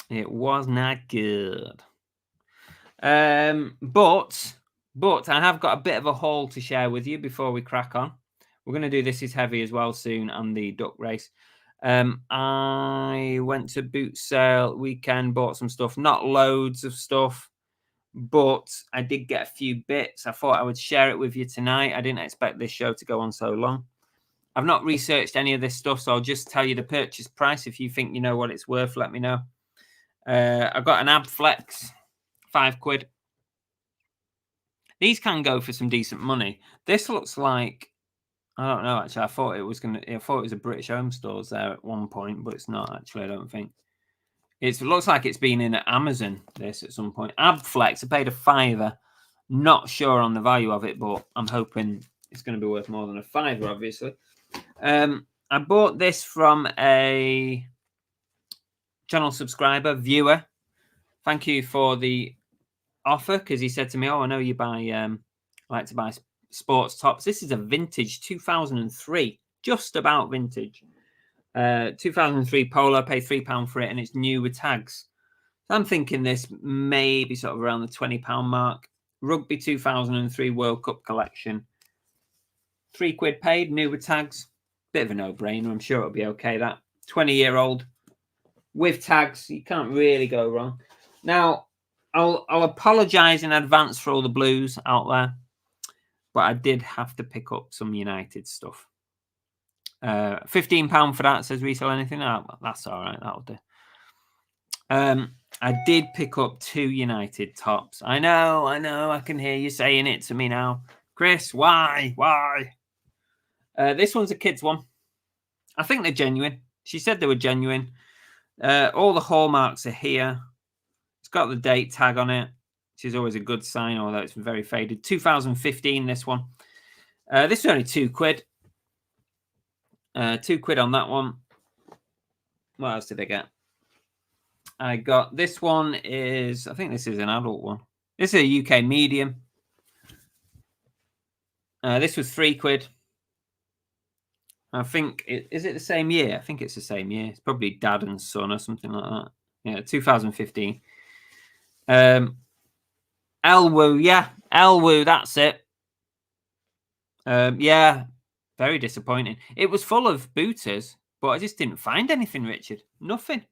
It was not good. But I have got a bit of a haul to share with you before we crack on. We're going to do This Is Heavy as well soon and the duck race. I went to boot sale weekend, bought some stuff, not loads of stuff, but I did get a few bits. I thought I would share it with you tonight. I didn't expect this show to go on so long. I've not researched any of this stuff, so I'll just tell you the purchase price. If you think you know what it's worth, let me know. I got an Ab Flex, £5. These can go for some decent money. This looks like, I don't know, actually. I thought it was a British Home Stores there at one point, but it's not actually, I don't think. It looks like it's been in at Amazon, this, at some point. Ab Flex, I paid a £5. Not sure on the value of it, but I'm hoping it's going to be worth more than a £5, obviously. I bought this from a channel subscriber, viewer. Thank you for the offer, because he said to me, "Oh, I know you buy like to buy sports tops." This is a vintage 2003, just about vintage. 2003 Polo. I paid £3 for it, and it's new with tags. So I'm thinking this may be sort of around the £20 mark. Rugby 2003 World Cup collection. £3 paid, new with tags. Bit of a no-brainer. I'm sure it'll be okay. That 20-year-old with tags, you can't really go wrong. Now, I'll apologise in advance for all the blues out there, but I did have to pick up some United stuff. £15 for that, says Resell Anything. Oh, that's all right. That'll do. I did pick up 2 United tops. I know. I can hear you saying it to me now. Chris, why? This one's a kid's one. I think they're genuine. She said they were genuine. All the hallmarks are here. It's got the date tag on it, which is always a good sign, although it's very faded. 2015, this one. This is only £2. £2 on that one. What else did I get? I got this one is, I think this is an adult one. This is a UK medium. This was £3. I think, is it the same year? I think it's the same year. It's probably dad and son or something like that. Yeah, 2015. Elwoo, yeah. Elwoo, that's it. Yeah, very disappointing. It was full of booters, but I just didn't find anything, Richard. Nothing.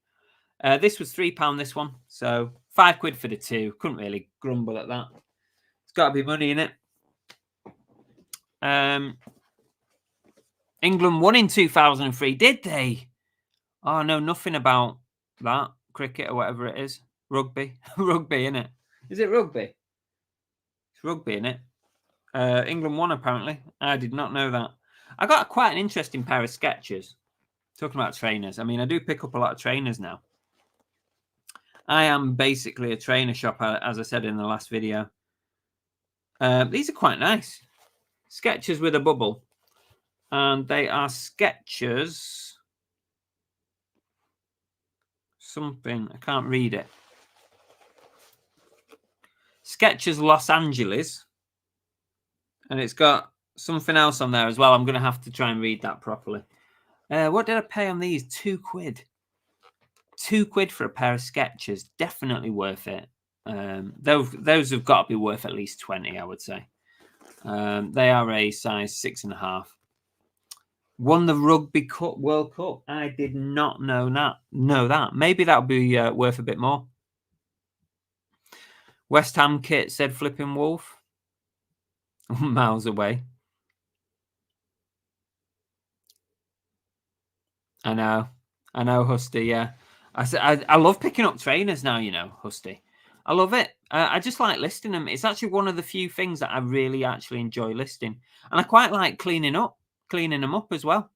This was £3, this one. So £5 for the 2. Couldn't really grumble at that. It's got to be money in it. England won in 2003, did they? Oh, no, nothing about that. Cricket or whatever it is. Rugby. Rugby, innit? Is it rugby? It's rugby, innit? England won, apparently. I did not know that. I got quite an interesting pair of Skechers. Talking about trainers. I mean, I do pick up a lot of trainers now. I am basically a trainer shop, as I said in the last video. These are quite nice. Skechers with a bubble. And they are Skechers. Something. I can't read it. Skechers Los Angeles. And it's got something else on there as well. I'm going to have to try and read that properly. What did I pay on these? £2. £2 for a pair of Skechers. Definitely worth it. Those have got to be worth at least 20, I would say. They are a size 6.5. Won the Rugby Cup World Cup. I did not know that. Maybe that'll be worth a bit more. West Ham kit, said Flipping Wolf. Miles away. I know, Husty. Yeah, I love picking up trainers now. You know, Husty. I love it. I just like listing them. It's actually one of the few things that I really actually enjoy listing, and I quite like cleaning them up as well.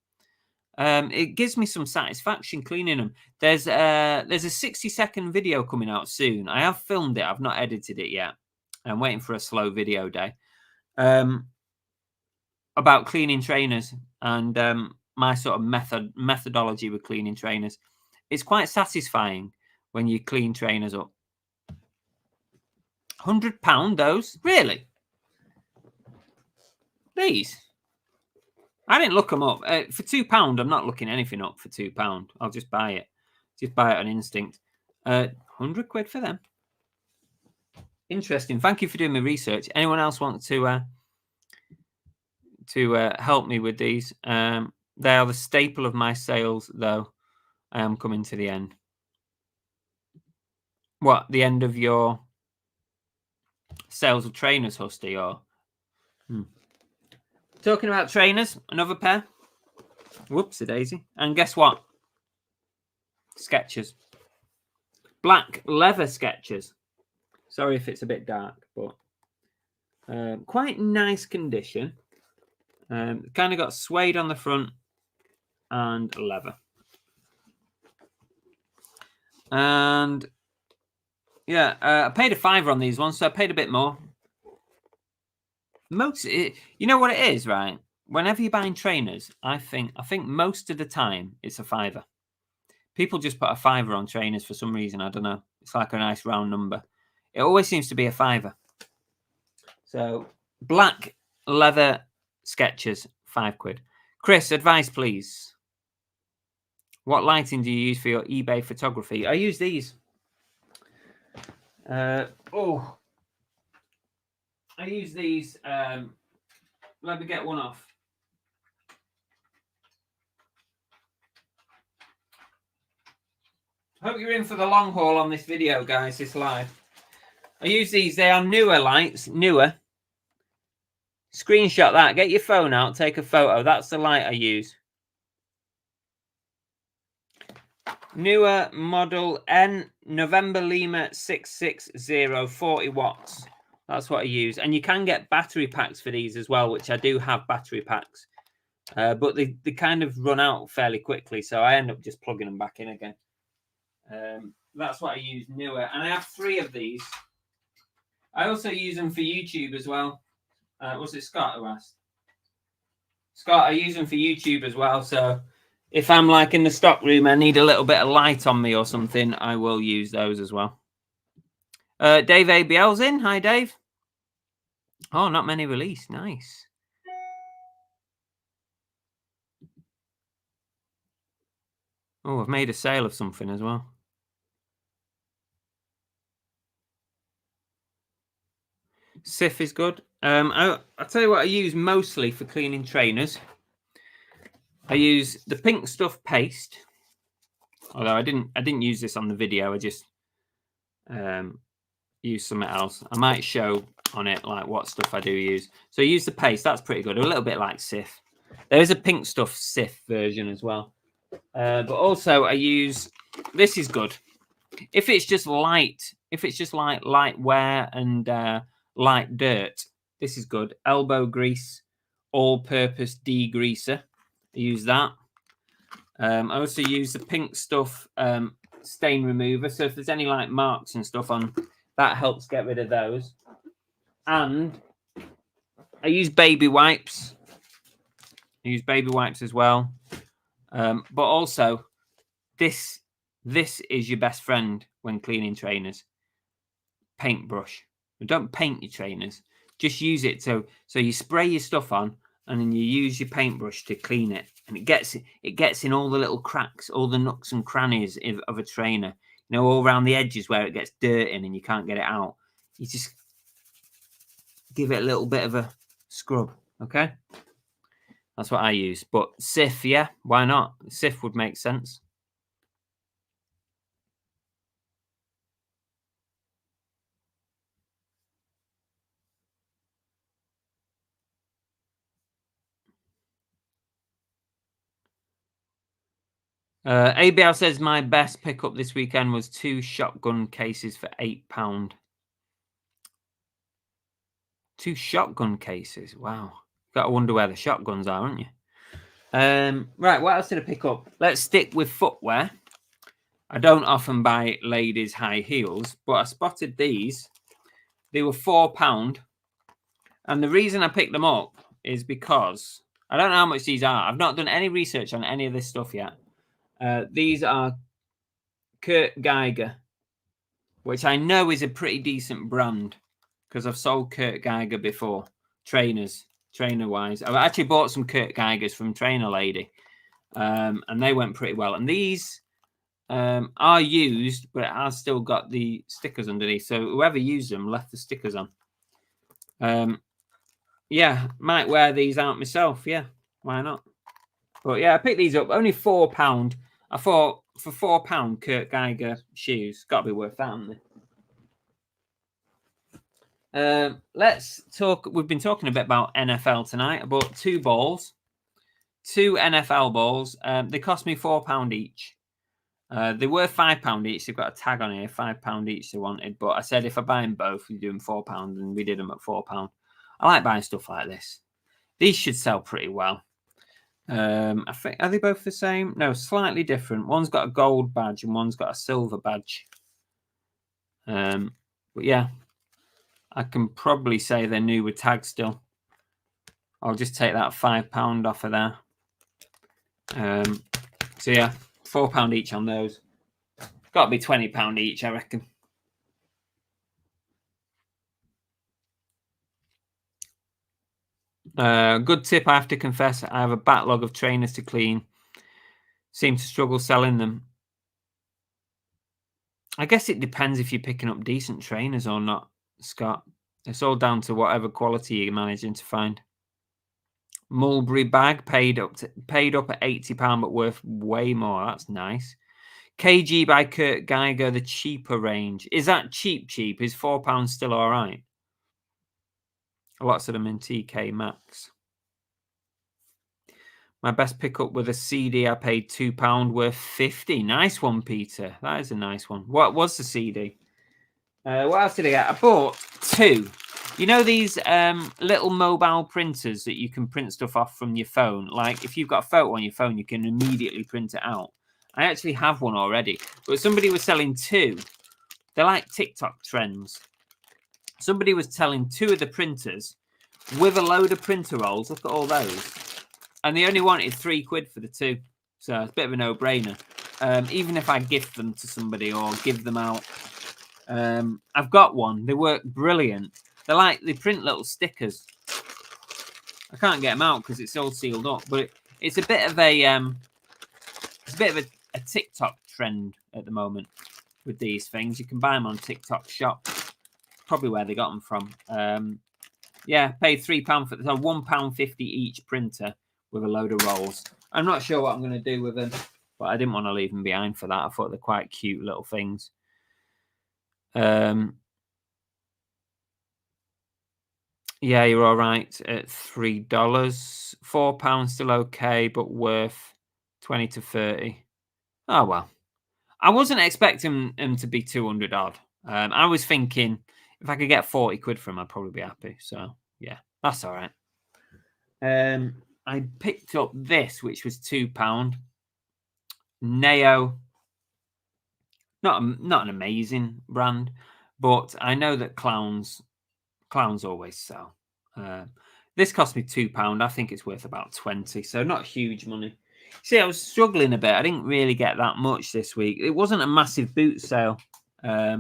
It gives me some satisfaction cleaning them. There's a 60-second video coming out soon. I have filmed it. I've not edited it yet. I'm waiting for a slow video day. About cleaning trainers and my sort of methodology with cleaning trainers. It's quite satisfying when you clean trainers up. £100 those? Really? These? I didn't look them up. For £2, I'm not looking anything up for £2. I'll just buy it. Just buy it on instinct. £100 for them. Interesting. Thank you for doing my research. Anyone else want to help me with these? They are the staple of my sales, though. I am coming to the end. What? The end of your sales of trainers, Husty? Or talking about trainers, another pair. Whoopsie daisy. And guess what? Skechers. Black leather Skechers. Sorry if it's a bit dark, but quite nice condition. Kind of got suede on the front and leather. And yeah, I paid a £5 on these ones, so I paid a bit more. You know what it is, right? whenever you're buying trainers, I think most of the time it's a £5. People just put a £5 on trainers for some reason. I don't know. It's like a nice round number. It always seems to be a £5. So black leather Skechers, £5. Chris, advice, please. What lighting do you use for your eBay photography? I use these. I use these. Let me get one off. Hope you're in for the long haul on this video, guys, this live. I use these. They are newer lights, newer. Screenshot that. Get your phone out. Take a photo. That's the light I use. Newer model N November Lima 660, 40 watts. That's what I use. And you can get battery packs for these as well, which I do have battery packs. But they kind of run out fairly quickly, so I end up just plugging them back in again. That's what I use, newer. And I have 3 of these. I also use them for YouTube as well. Was it Scott who asked? Scott, I use them for YouTube as well. So if I'm like in the stock room, I need a little bit of light on me or something, I will use those as well. Dave ABL's in. Hi, Dave. Oh, not many released. Nice. Oh, I've made a sale of something as well. Sif is good. I'll tell you what I use mostly for cleaning trainers. I use the pink stuff paste. Although I didn't use this on the video. I just use something else. I might show on it like what stuff I do use. So I use the paste. That's pretty good. A little bit like Sif. There is a pink stuff Sif version as well. But also I use, this is good. If it's just light, light wear and light dirt, this is good. Elbow grease, all-purpose degreaser. I use that. I also use the pink stuff stain remover. So if there's any like marks and stuff on, that helps get rid of those. And I use baby wipes. I use baby wipes as well. But also, this is your best friend when cleaning trainers. Paintbrush. Don't paint your trainers. Just use it so you spray your stuff on and then you use your paintbrush to clean it. And it gets in all the little cracks, all the nooks and crannies of a trainer. You know, all around the edges where it gets dirt in and you can't get it out. You just give it a little bit of a scrub, okay? That's what I use. But Sif, yeah, why not? Sif would make sense. ABL says my best pickup this weekend was 2 shotgun cases for £8. 2 shotgun cases. Wow. Got to wonder where the shotguns are, aren't you? Right, what else did I pick up? Let's stick with footwear. I don't often buy ladies' high heels, but I spotted these. They were £4. And the reason I picked them up is because I don't know how much these are. I've not done any research on any of this stuff yet. These are Kurt Geiger, which I know is a pretty decent brand because I've sold Kurt Geiger before. Trainer-wise. I've actually bought some Kurt Geigers from Trainer Lady, and they went pretty well. And these are used, but it has still got the stickers underneath. So whoever used them left the stickers on. Yeah, might wear these out myself. Yeah, why not? But yeah, I picked these up. Only £4. I thought for £4, Kurt Geiger shoes, got to be worth that, haven't they? Let's talk. We've been talking a bit about NFL tonight. I bought 2 balls, 2 NFL balls. They cost me £4 each. They were £5 each. They've got a tag on here, £5 each they wanted. But I said if I buy them both, we do them £4, and we did them at £4. I like buying stuff like this. These should sell pretty well. I think, are they both the same? No, slightly different. One's got a gold badge and one's got a silver badge. But yeah, I can probably say they're new with tags still. I'll just take that £5 off of there. So yeah, £4 each on those. Got to be £20 each, I reckon. Good tip, I have to confess. I have a backlog of trainers to clean. Seem to struggle selling them. I guess it depends if you're picking up decent trainers or not, Scott. It's all down to whatever quality you're managing to find. Mulberry bag paid up at £80, but worth way more. That's nice. KG by Kurt Geiger, the cheaper range. Is that cheap? Is £4 still all right? Lots of them in TK Maxx. My best pickup with a CD, I paid £2, worth 50. Nice one, Peter. That is a nice one. What was the CD? What else did I get? I bought 2. You know these little mobile printers that you can print stuff off from your phone? Like if you've got a photo on your phone, you can immediately print it out. I actually have one already, but somebody was selling 2. They're like TikTok trends. Somebody was selling 2 of the printers with a load of printer rolls. Look at all those. And they only wanted £3 for the 2. So it's a bit of a no-brainer. Even if I gift them to somebody or give them out. I've got one. They work brilliant. They print little stickers. I can't get them out because it's all sealed up. But it's a bit of a a TikTok trend at the moment with these things. You can buy them on TikTok Shop. Probably where they got them from. Yeah, paid £3 for £1.50 each printer with a load of rolls. I'm not sure what I'm going to do with them, but I didn't want to leave them behind for that. I thought they're quite cute little things. Yeah, you're all right at $3. £4 still okay, but worth 20 to 30. Oh well, I wasn't expecting them to be 200 odd. I was thinking if I could get £40 from them, I'd probably be happy. So yeah, that's all right. I picked up this, which was £2. Neo. Not an amazing brand, but I know that clowns always sell. This cost me £2. I think it's worth about 20, so not huge money. See, I was struggling a bit. I didn't really get that much this week. It wasn't a massive boot sale. I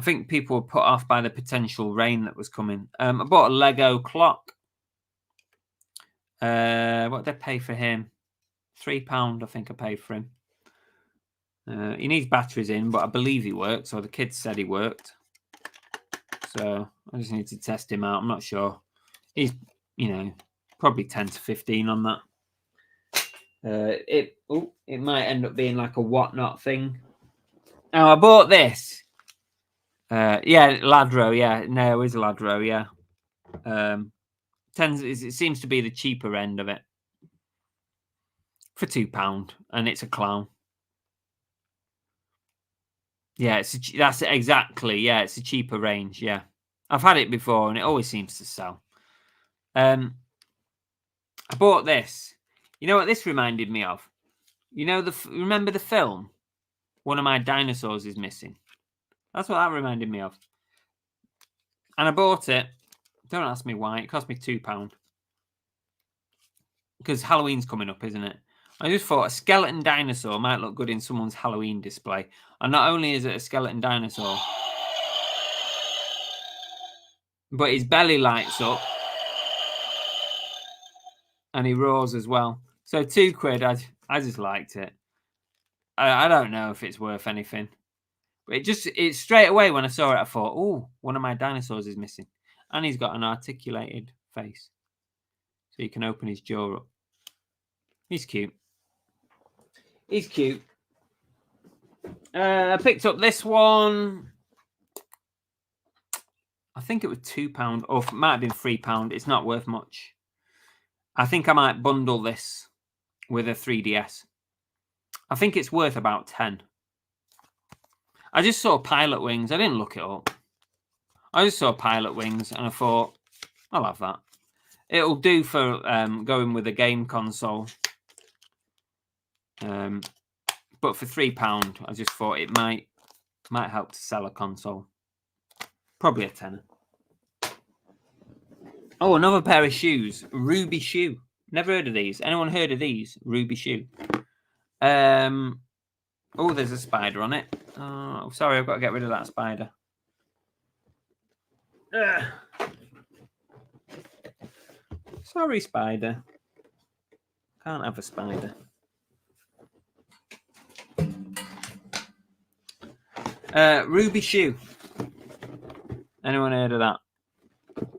think people were put off by the potential rain that was coming. I bought a Lego clock. What did I pay for him? £3, I think I paid for him. He needs batteries in, but I believe he works, or the kids said he worked. So I just need to test him out. I'm not sure. He's, probably 10 to 15 on that. It might end up being like a whatnot thing. Now I bought this. Yeah, Ladro. Yeah, no, it is a Ladro. Yeah. It seems to be the cheaper end of it for £2, and it's a clown. Yeah, that's exactly. Yeah, it's a cheaper range. Yeah, I've had it before, and it always seems to sell. I bought this. You know what this reminded me of? Remember the film? One of my dinosaurs is missing. That's what that reminded me of. And I bought it. Don't ask me why. It cost me £2. Because Halloween's coming up, isn't it? I just thought a skeleton dinosaur might look good in someone's Halloween display. And not only is it a skeleton dinosaur, but his belly lights up. And he roars as well. So £2, I just liked it. I don't know if it's worth anything. But it straight away when I saw it, I thought, oh, one of my dinosaurs is missing. And he's got an articulated face. So you can open his jaw up. He's cute. He's cute. I picked up this one. I think it was £2, or it might have been £3. It's not worth much. I think I might bundle this with a 3DS. I think it's worth about 10. I just saw Pilot Wings. I didn't look it up. I just saw Pilot Wings and I thought, I'll have that. It'll do for going with a game console. But for £3, I just thought it might help to sell a console. Probably a tenner. Oh, another pair of shoes. Ruby shoe. Never heard of these. Anyone heard of these? Ruby shoe. Oh, there's a spider on it. Oh, sorry, I've got to get rid of that spider. Ugh. Sorry, spider. Can't have a spider. Ruby shoe. Anyone heard of that?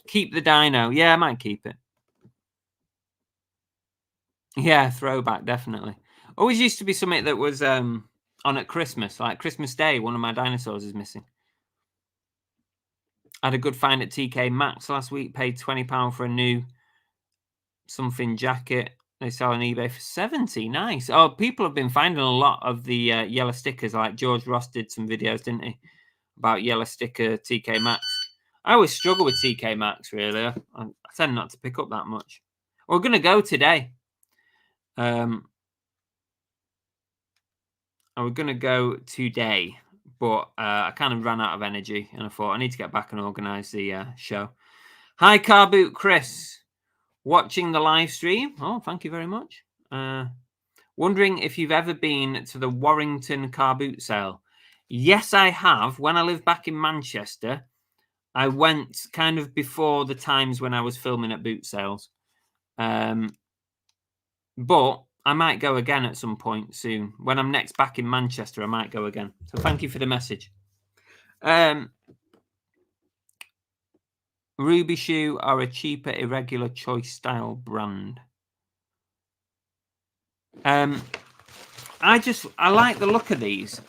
Keep the dino. Yeah, I might keep it. Yeah, throwback, definitely. Always used to be something that was on at Christmas, like Christmas Day. One of my dinosaurs is missing. I had a good find at TK Maxx last week. Paid £20 for a new something jacket. They sell on eBay for 70. Nice. Oh, people have been finding a lot of the yellow stickers. Like George Ross did some videos, didn't he, about yellow sticker TK Maxx. I always struggle with TK Maxx, really. I tend not to pick up that much. We're going to go today. I was going to go today, but I kind of ran out of energy, and I thought I need to get back and organise the show. Hi, Car Boot Chris. Watching the live stream. Oh, thank you very much. Wondering if you've ever been to the Warrington car boot sale. Yes, I have. When I lived back in Manchester, I went kind of before the times when I was filming at boot sales. But I might go again at some point soon. When I'm next back in Manchester, I might go again. So thank you for the message. Ruby shoe are a cheaper, irregular choice style brand. I like the look of these.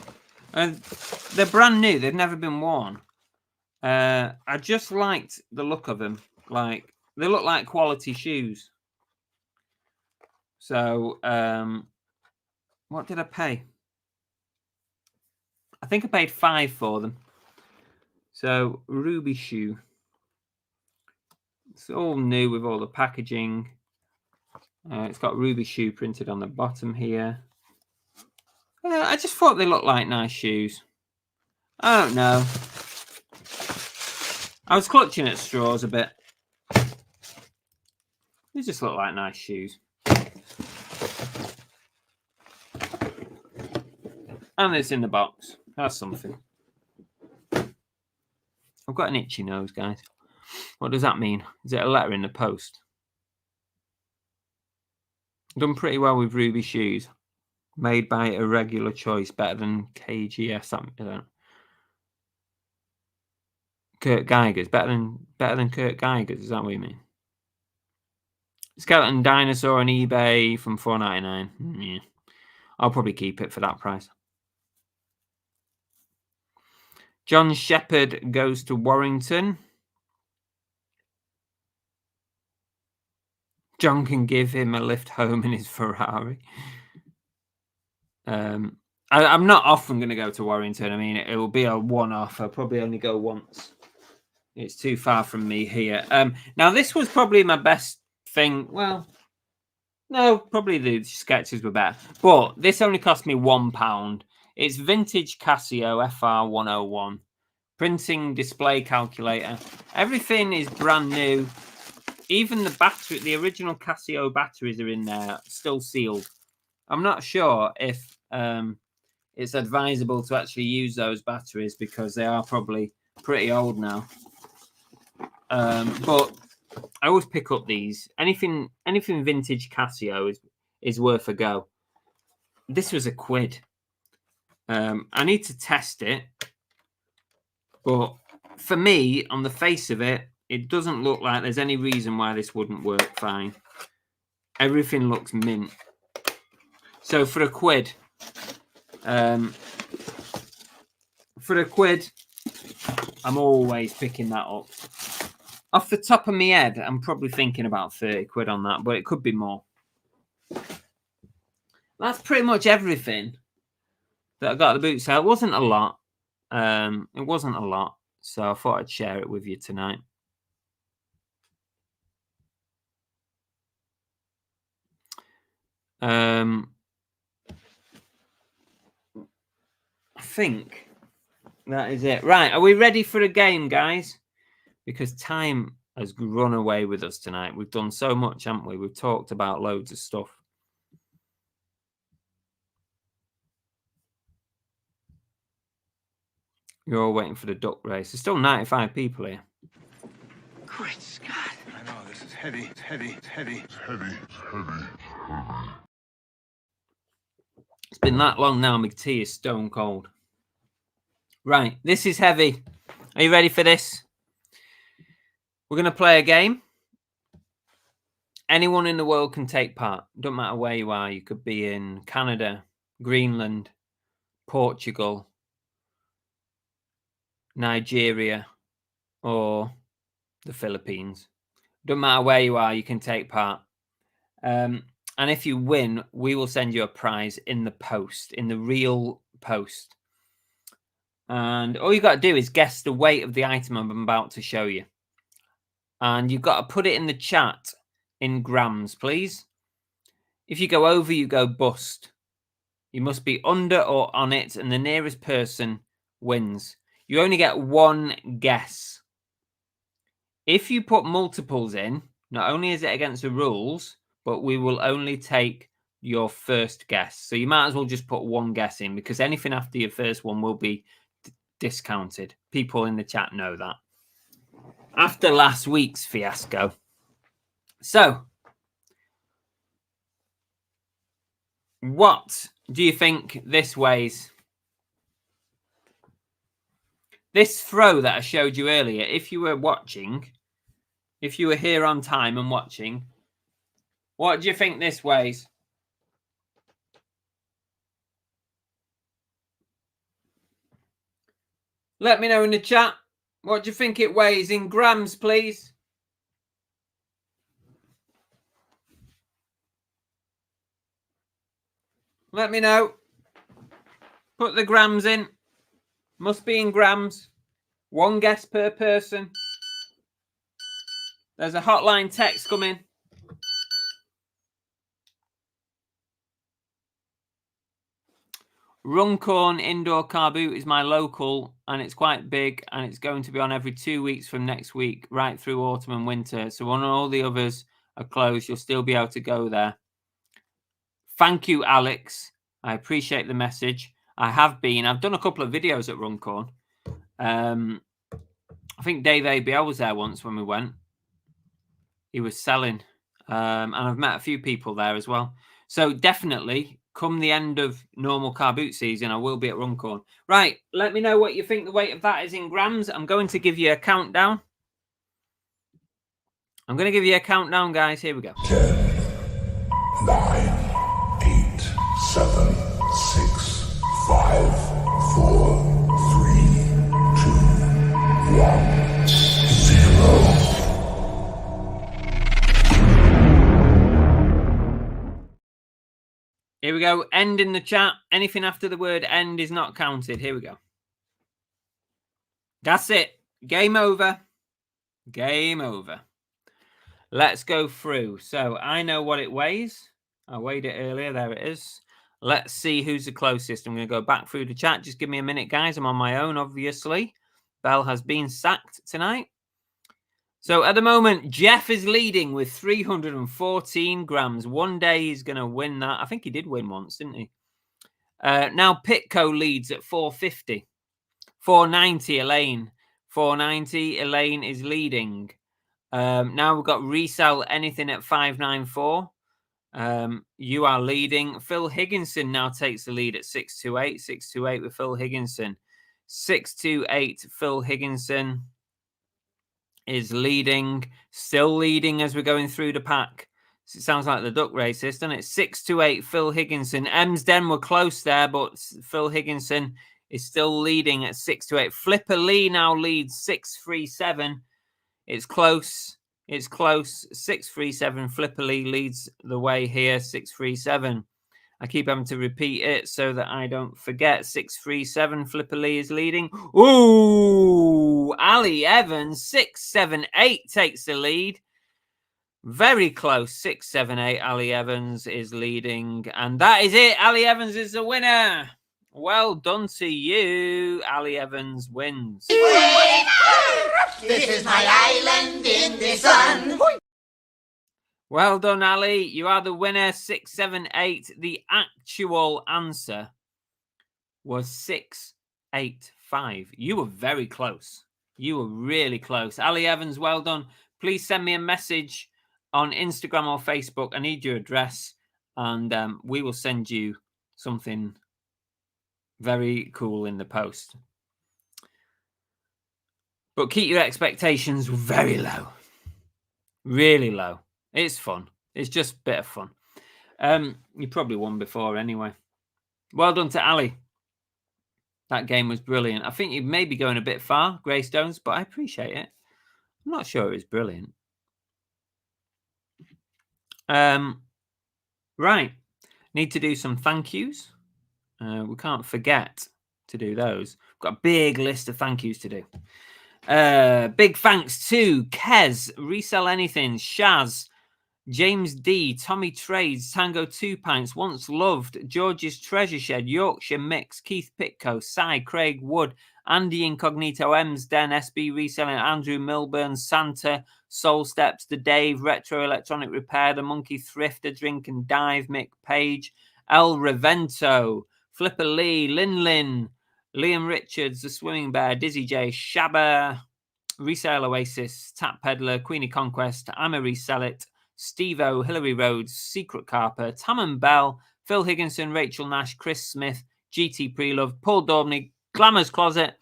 They're brand new. They've never been worn. I just liked the look of them. Like, they look like quality shoes. So, what did I pay? I think I paid £5 for them. So, Ruby shoe. It's all new with all the packaging. It's got Ruby shoe printed on the bottom here. I just thought they looked like nice shoes. I don't know. I was clutching at straws a bit. They just look like nice shoes. And it's in the box. That's something. I've got an itchy nose, guys. What does that mean? Is it a letter in the post? Done pretty well with Ruby shoes. Made by Irregular Choice. Better than KGS. Kurt Geiger's. Better than Kurt Geiger's. Is that what you mean? Skeleton dinosaur on eBay from $4.99. Yeah. I'll probably keep it for that price. John Shepherd goes to Warrington. John can give him a lift home in his Ferrari. I'm not often going to go to Warrington. I mean, it will be a one-off. I'll probably only go once. It's too far from me here. Now, this was probably my best thing. Well, no, probably the sketches were better. But this only cost me £1. It's vintage Casio FR101. Printing display calculator. Everything is brand new. Even the battery, the original Casio batteries are in there, still sealed. I'm not sure if it's advisable to actually use those batteries because they are probably pretty old now. But I always pick up these. Anything vintage Casio is worth a go. This was £1. I need to test it. But for me, on the face of it, it doesn't look like there's any reason why this wouldn't work fine. Everything looks mint. So for £1, I'm always picking that up. Off the top of my head, I'm probably thinking about £30 on that, but it could be more. That's pretty much everything that I got at the boot sale. It wasn't a lot. It wasn't a lot, so I thought I'd share it with you tonight. I think that is it. Right, are we ready for a game, guys? Because time has run away with us tonight. We've done so much, haven't we? We've talked about loads of stuff. You're all waiting for the duck race. There's still 95 people here. Great Scott. I know, this is heavy. It's heavy. It's heavy. It's heavy. It's heavy. It's been that long now. My tea is stone cold. Right, this is heavy. Are you ready for this? We're going to play a game. Anyone in the world can take part. Don't matter where you are. You could be in Canada, Greenland, Portugal, Nigeria, or the Philippines. Don't matter where you are, you can take part. And if you win, we will send you a prize in the post, in the real post. And all you've got to do is guess the weight of the item I'm about to show you. And you've got to put it in the chat in grams, please. If you go over, you go bust. You must be under or on it, and the nearest person wins. You only get one guess. If you put multiples in, not only is it against the rules, but we will only take your first guess. So you might as well just put one guess in, because anything after your first one will be discounted. People in the chat know that. After last week's fiasco. So, what do you think this weighs? This throw that I showed you earlier, if you were watching, if you were here on time and watching, what do you think this weighs? Let me know in the chat. What do you think it weighs in grams, please? Let me know. Put the grams in. Must be in grams. One guess per person. There's a hotline text coming. Runcorn Indoor Car Boot is my local, and it's quite big, and it's going to be on every 2 weeks from next week, right through autumn and winter. So when all the others are closed, you'll still be able to go there. Thank you, Alex. I appreciate the message. I've done a couple of videos at Runcorn. I think Dave ABL was there once when we went. He was selling. And I've met a few people there as well. So definitely, come the end of normal car boot season, I will be at Runcorn. Right, let me know what you think the weight of that is in grams. I'm going to give you a countdown. I'm going to give you a countdown, guys. Here we go. 10, 9, 8, 7, 6, 5, 4, 3, 2, 1, 0. Here we go. End in the chat. Anything after the word end is not counted. Here we go. That's it. Game over. Game over. Let's go through. So I know what it weighs. I weighed it earlier. There it is. Let's see who's the closest. I'm going to go back through the chat. Just give me a minute, guys. I'm on my own, obviously. Bell has been sacked tonight. So at the moment, Jeff is leading with 314 grams. One day he's going to win that. I think he did win once, didn't he? Now Pitco leads at 450. 490, Elaine. 490, Elaine is leading. Now we've got Resell anything at 594. You are leading. Phil Higginson now takes the lead at 628. 628 with Phil Higginson. 628, Phil Higginson is leading, still leading as we're going through the pack. It sounds like the duck racist, doesn't it? 628, Phil Higginson. Emsden were close there, but Phil Higginson is still leading at 628. Flipper Lee now leads 637. It's close. It's close. 637. Flipper Lee leads the way here. 637. I keep having to repeat it so that I don't forget. 637. Flipper Lee is leading. Ooh, Ali Evans, 678 takes the lead. Very close. 678. Ali Evans is leading. And that is it. Ali Evans is the winner. Well done to you. Ali Evans wins. This is my island in the sun. Well done, Ali. You are the winner. 678. The actual answer was 685. You were very close. You were really close. Ali Evans, well done. Please send me a message on Instagram or Facebook. I need your address, and we will send you something very cool in the post. But keep your expectations very low. Really low. It's fun. It's just a bit of fun. You probably won before anyway. Well done to Ali. That game was brilliant. I think you may be going a bit far, Greystones, but I appreciate it. I'm not sure it was brilliant. Right. Need to do some thank yous. We can't forget to do those. We've got a big list of thank yous to do. Big thanks to Kez, Resell Anything, Shaz, James D, Tommy Trades, Tango 2 Pints, Once Loved, George's Treasure Shed, Yorkshire Mix, Keith Pitco, Cy, Craig Wood, Andy Incognito, Ems Den, SB Reselling, Andrew Milburn, Santa, Soul Steps, The Dave, Retro Electronic Repair, The Monkey Thrifter, Drink and Dive, Mick Page, El Revento, Flipper Lee, Lin, Liam Richards, The Swimming Bear, Dizzy J, Shabba, Resale Oasis, Tap Peddler, Queenie Conquest, I'm a Resell It, Steve-O, Hillary Rhodes, Secret Carper, Tamman Bell, Phil Higginson, Rachel Nash, Chris Smith, GT Prelove, Paul Daubney, Glamour's Closet,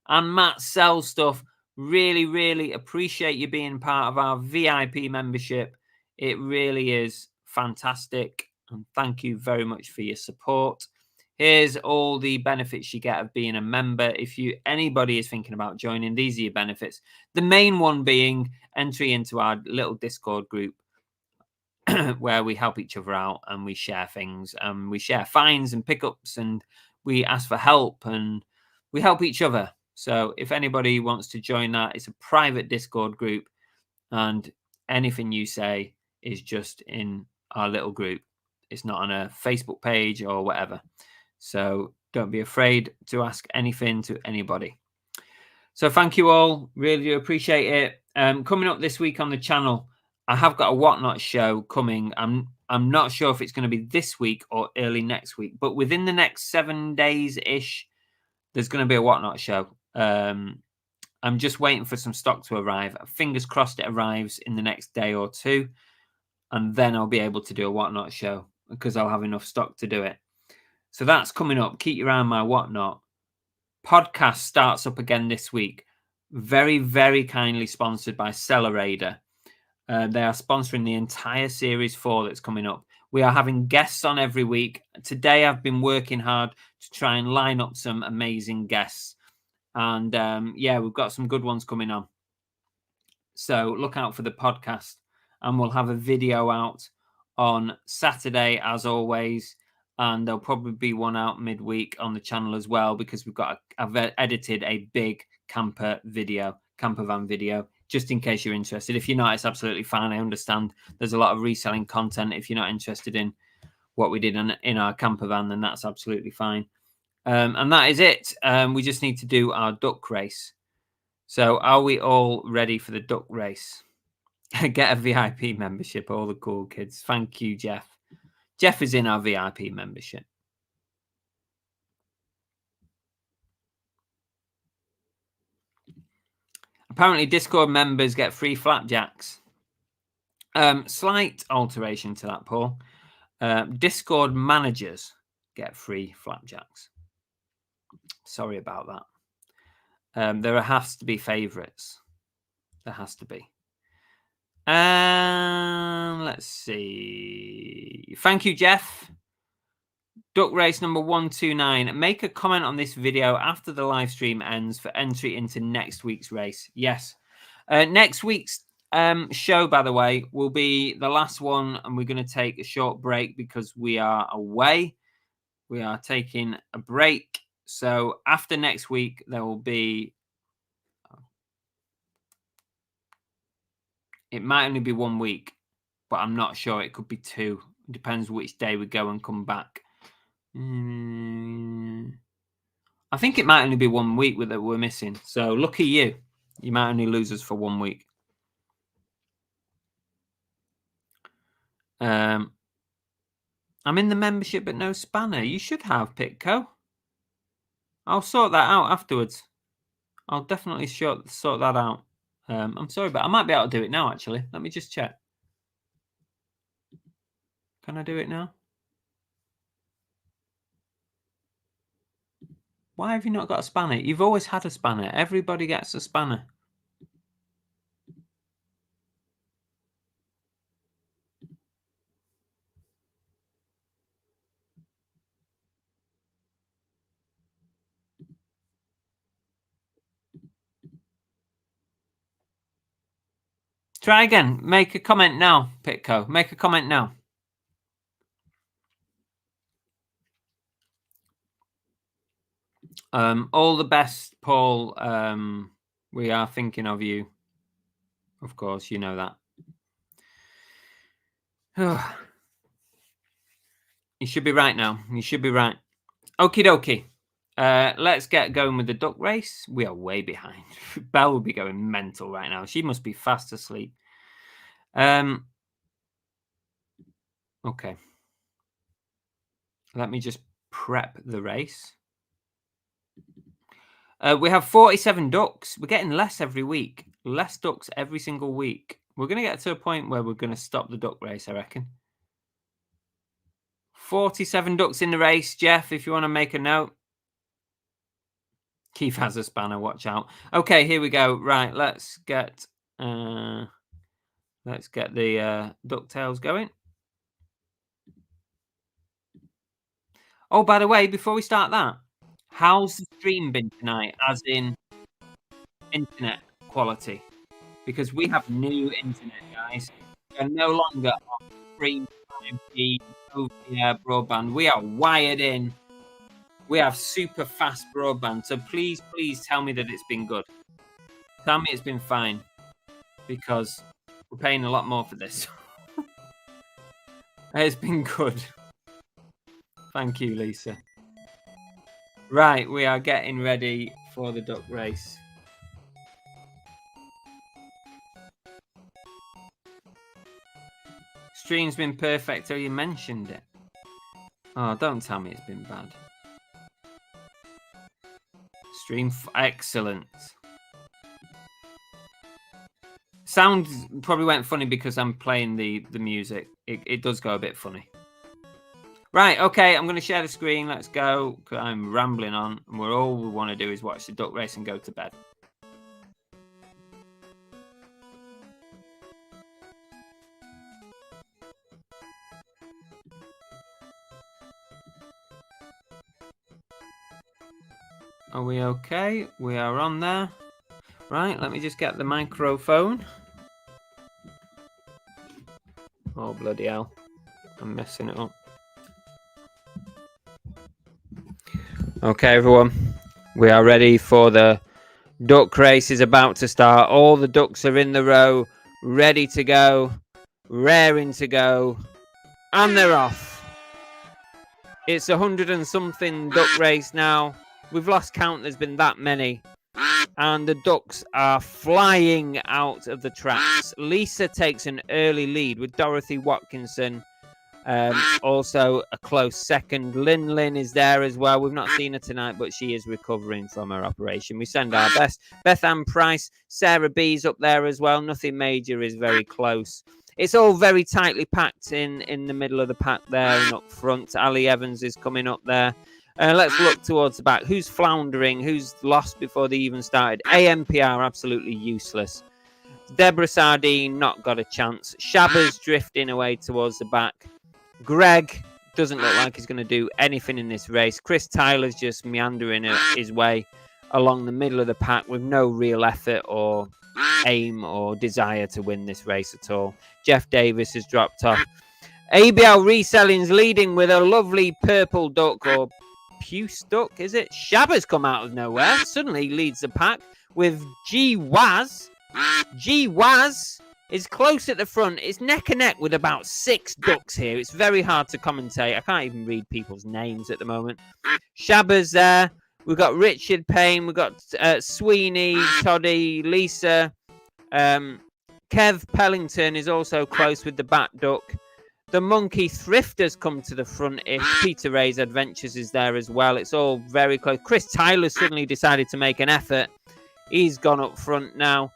and Matt Sell Stuff. Really, really appreciate you being part of our VIP membership. It really is fantastic. And thank you very much for your support. Here's all the benefits you get of being a member. If anybody is thinking about joining, these are your benefits. The main one being entry into our little Discord group where we help each other out and we share things and we share finds and pickups and we ask for help and we help each other. So if anybody wants to join that, it's a private Discord group and anything you say is just in our little group. It's not on a Facebook page or whatever. So don't be afraid to ask anything to anybody. So thank you all. Really do appreciate it. Coming up this week on the channel, I have got a Whatnot show coming. I'm not sure if it's going to be this week or early next week, but within the next 7 days-ish, there's going to be a Whatnot show. I'm just waiting for some stock to arrive. Fingers crossed it arrives in the next day or two, and then I'll be able to do a Whatnot show because I'll have enough stock to do it. So that's coming up. Keep your eye on my Whatnot. Podcast starts up again this week. Very, very kindly sponsored by Sellerator. They are sponsoring the entire Series 4 that's coming up. We are having guests on every week. Today, I've been working hard to try and line up some amazing guests. And yeah, we've got some good ones coming on. So look out for the podcast. And we'll have a video out on Saturday, as always. And there'll probably be one out midweek on the channel as well, because I've edited a big camper van video, just in case you're interested. If you're not, it's absolutely fine. I understand there's a lot of reselling content. If you're not interested in what we did in our camper van, then that's absolutely fine. And that is it. We just need to do our duck race. So are we all ready for the duck race? Get a VIP membership, all the cool kids. Thank you, Jeff. Jeff is in our VIP membership. Apparently, Discord members get free flapjacks. Slight alteration to that, Paul. Discord managers get free flapjacks. Sorry about that. There has to be favorites. There has to be. Let's see. Thank you, Jeff. Duck race number 129. Make a comment on this video after the live stream ends for entry into next week's race. Yes. Next week's show, by the way, will be the last one, and we're going to take a short break because we are away. We are taking a break. So after next week, there will be... It might only be 1 week, but I'm not sure. It could be 2. It depends which day we go and come back. I think it might only be 1 week that we're missing. So lucky you. You might only lose us for 1 week. I'm in the membership, but no spanner. You should have, Pitco. I'll sort that out afterwards. I'll definitely sort that out. I'm sorry, but I might be able to do it now, actually. Let me just check. Can I do it now? Why have you not got a spanner? You've always had a spanner. Everybody gets a spanner. Try again. Make a comment now, Pitco. Make a comment now. All the best, Paul. We are thinking of you. Of course, you know that. You should be right now. You should be right. Okie dokie. Let's get going with the duck race. We are way behind. Belle will be going mental right now. She must be fast asleep. Okay. Let me just prep the race. We have 47 ducks. We're getting less every week. Less ducks every single week. We're going to get to a point where we're going to stop the duck race, I reckon. 47 ducks in the race. Jeff, if you want to make a note. Keith has a spanner. Watch out. Okay, here we go. Right, let's get the DuckTales going. Oh, by the way, before we start that, how's the stream been tonight, as in internet quality? Because we have new internet, guys. We're no longer on free 5G over-the-air broadband. We are wired in. We have super fast broadband. So please, please tell me that it's been good. Tell me it's been fine. Because we're paying a lot more for this. It's been good. Thank you, Lisa. Right, we are getting ready for the duck race. Stream's been perfect till you mentioned it. Oh, don't tell me it's been bad. Stream excellent. Sound probably went funny because I'm playing the music. It does go a bit funny. Right, okay, I'm going to share the screen. Let's go. I'm rambling on. And all we want to do is watch the duck race and go to bed. Are we okay? We are on there. Right, let me just get the microphone. Oh, bloody hell. I'm messing it up. Okay, everyone. We are ready for the duck race is about to start. All the ducks are in the row, ready to go, raring to go, and they're off. It's 100 and something duck race now. We've lost count. There's been that many. And the ducks are flying out of the tracks. Lisa takes an early lead with Dorothy Watkinson. Also a close second. Lynn is there as well. We've not seen her tonight, but she is recovering from her operation. We send our best. Beth Ann Price, Sarah B's up there as well. Nothing Major is very close. It's all very tightly packed in the middle of the pack there and up front. Ali Evans is coming up there. Let's look towards the back. Who's floundering? Who's lost before they even started? AMPR, absolutely useless. Deborah Sardine, not got a chance. Shabba's drifting away towards the back. Greg doesn't look like he's going to do anything in this race. Chris Tyler's just meandering his way along the middle of the pack with no real effort or aim or desire to win this race at all. Jeff Davis has dropped off. ABL Reselling's leading with a lovely purple duck or puce duck, is it? Shabba's come out of nowhere. Suddenly leads the pack with G Waz. G Waz is close at the front. It's neck and neck with about 6 ducks here. It's very hard to commentate. I can't even read people's names at the moment. Shabba's there. We've got Richard Payne. We've got Sweeney, Toddy, Lisa. Kev Pellington is also close with the bat duck. The Monkey Thrift has come to the front-ish. Peter Ray's Adventures is there as well. It's all very close. Chris Tyler suddenly decided to make an effort. He's gone up front now.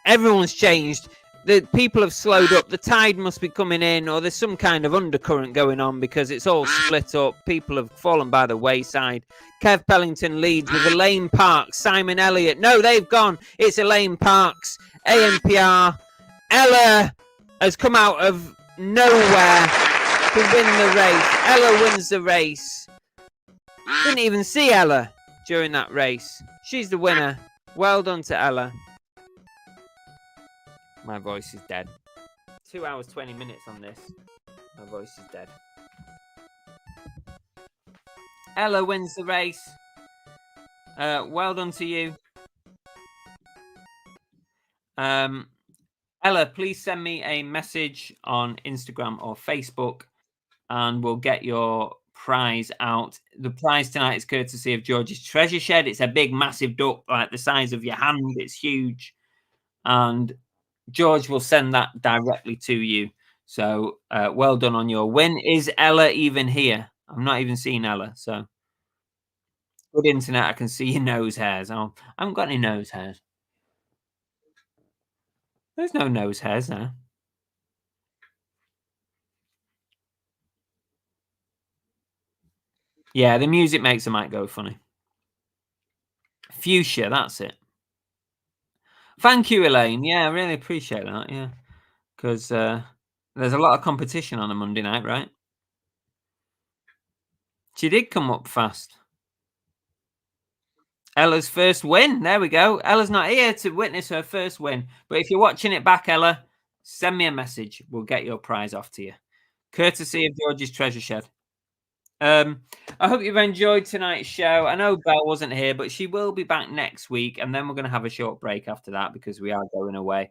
Everyone's changed. The people have slowed up. The tide must be coming in, or there's some kind of undercurrent going on because it's all split up. People have fallen by the wayside. Kev Pellington leads with Elaine Parks, Simon Elliott. No, they've gone. It's Elaine Parks, ANPR. Ella has come out of nowhere to win the race. Ella wins the race. Didn't even see Ella during that race. She's the winner. Well done to Ella. My voice is dead. 2 hours, 20 minutes on this. My voice is dead. Ella wins the race. Well done to you. Ella, please send me a message on Instagram or Facebook and we'll get your prize out. The prize tonight is courtesy of George's Treasure Shed. It's a big, massive duck, like the size of your hand. It's huge. And George will send that directly to you. So well done on your win. Is Ella even here? I'm not even seeing Ella. So good internet. I can see your nose hairs. I haven't got any nose hairs. There's no nose hairs now. Yeah, the music makes the mic go funny. Fuchsia, that's it. Thank you, Elaine. Yeah, I really appreciate that. Yeah, because there's a lot of competition on a Monday night, right? She did come up fast. Ella's first win. There we go. Ella's not here to witness her first win. But if you're watching it back, Ella, send me a message. We'll get your prize off to you. Courtesy of George's Treasure Shed. I hope you've enjoyed tonight's show. I know Belle wasn't here, but she will be back next week. And then we're going to have a short break after that because we are going away.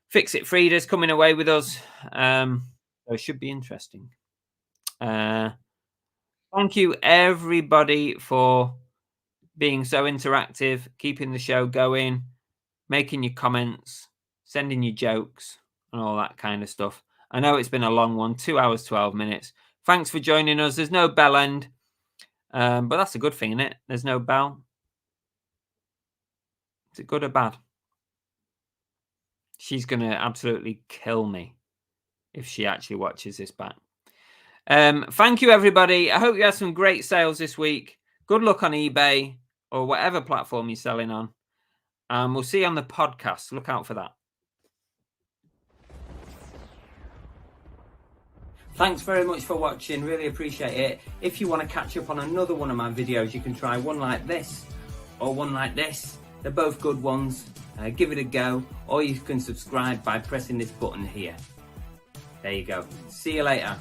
Fix It Frida's coming away with us. So it should be interesting. Thank you, everybody, for being so interactive, keeping the show going, making your comments, sending your jokes, and all that kind of stuff. I know it's been a long one, 2 hours, 12 minutes. Thanks for joining us. There's no bell end, but that's a good thing, isn't it? There's no bell. Is it good or bad? She's going to absolutely kill me if she actually watches this back. Thank you, everybody. I hope you had some great sales this week. Good luck on eBay or whatever platform you're selling on. And we'll see you on the podcast. Look out for that. Thanks very much for watching. Really appreciate it. If you want to catch up on another one of my videos, you can try one like this or one like this. They're both good ones. Give it a go. Or you can subscribe by pressing this button here. There you go. See you later.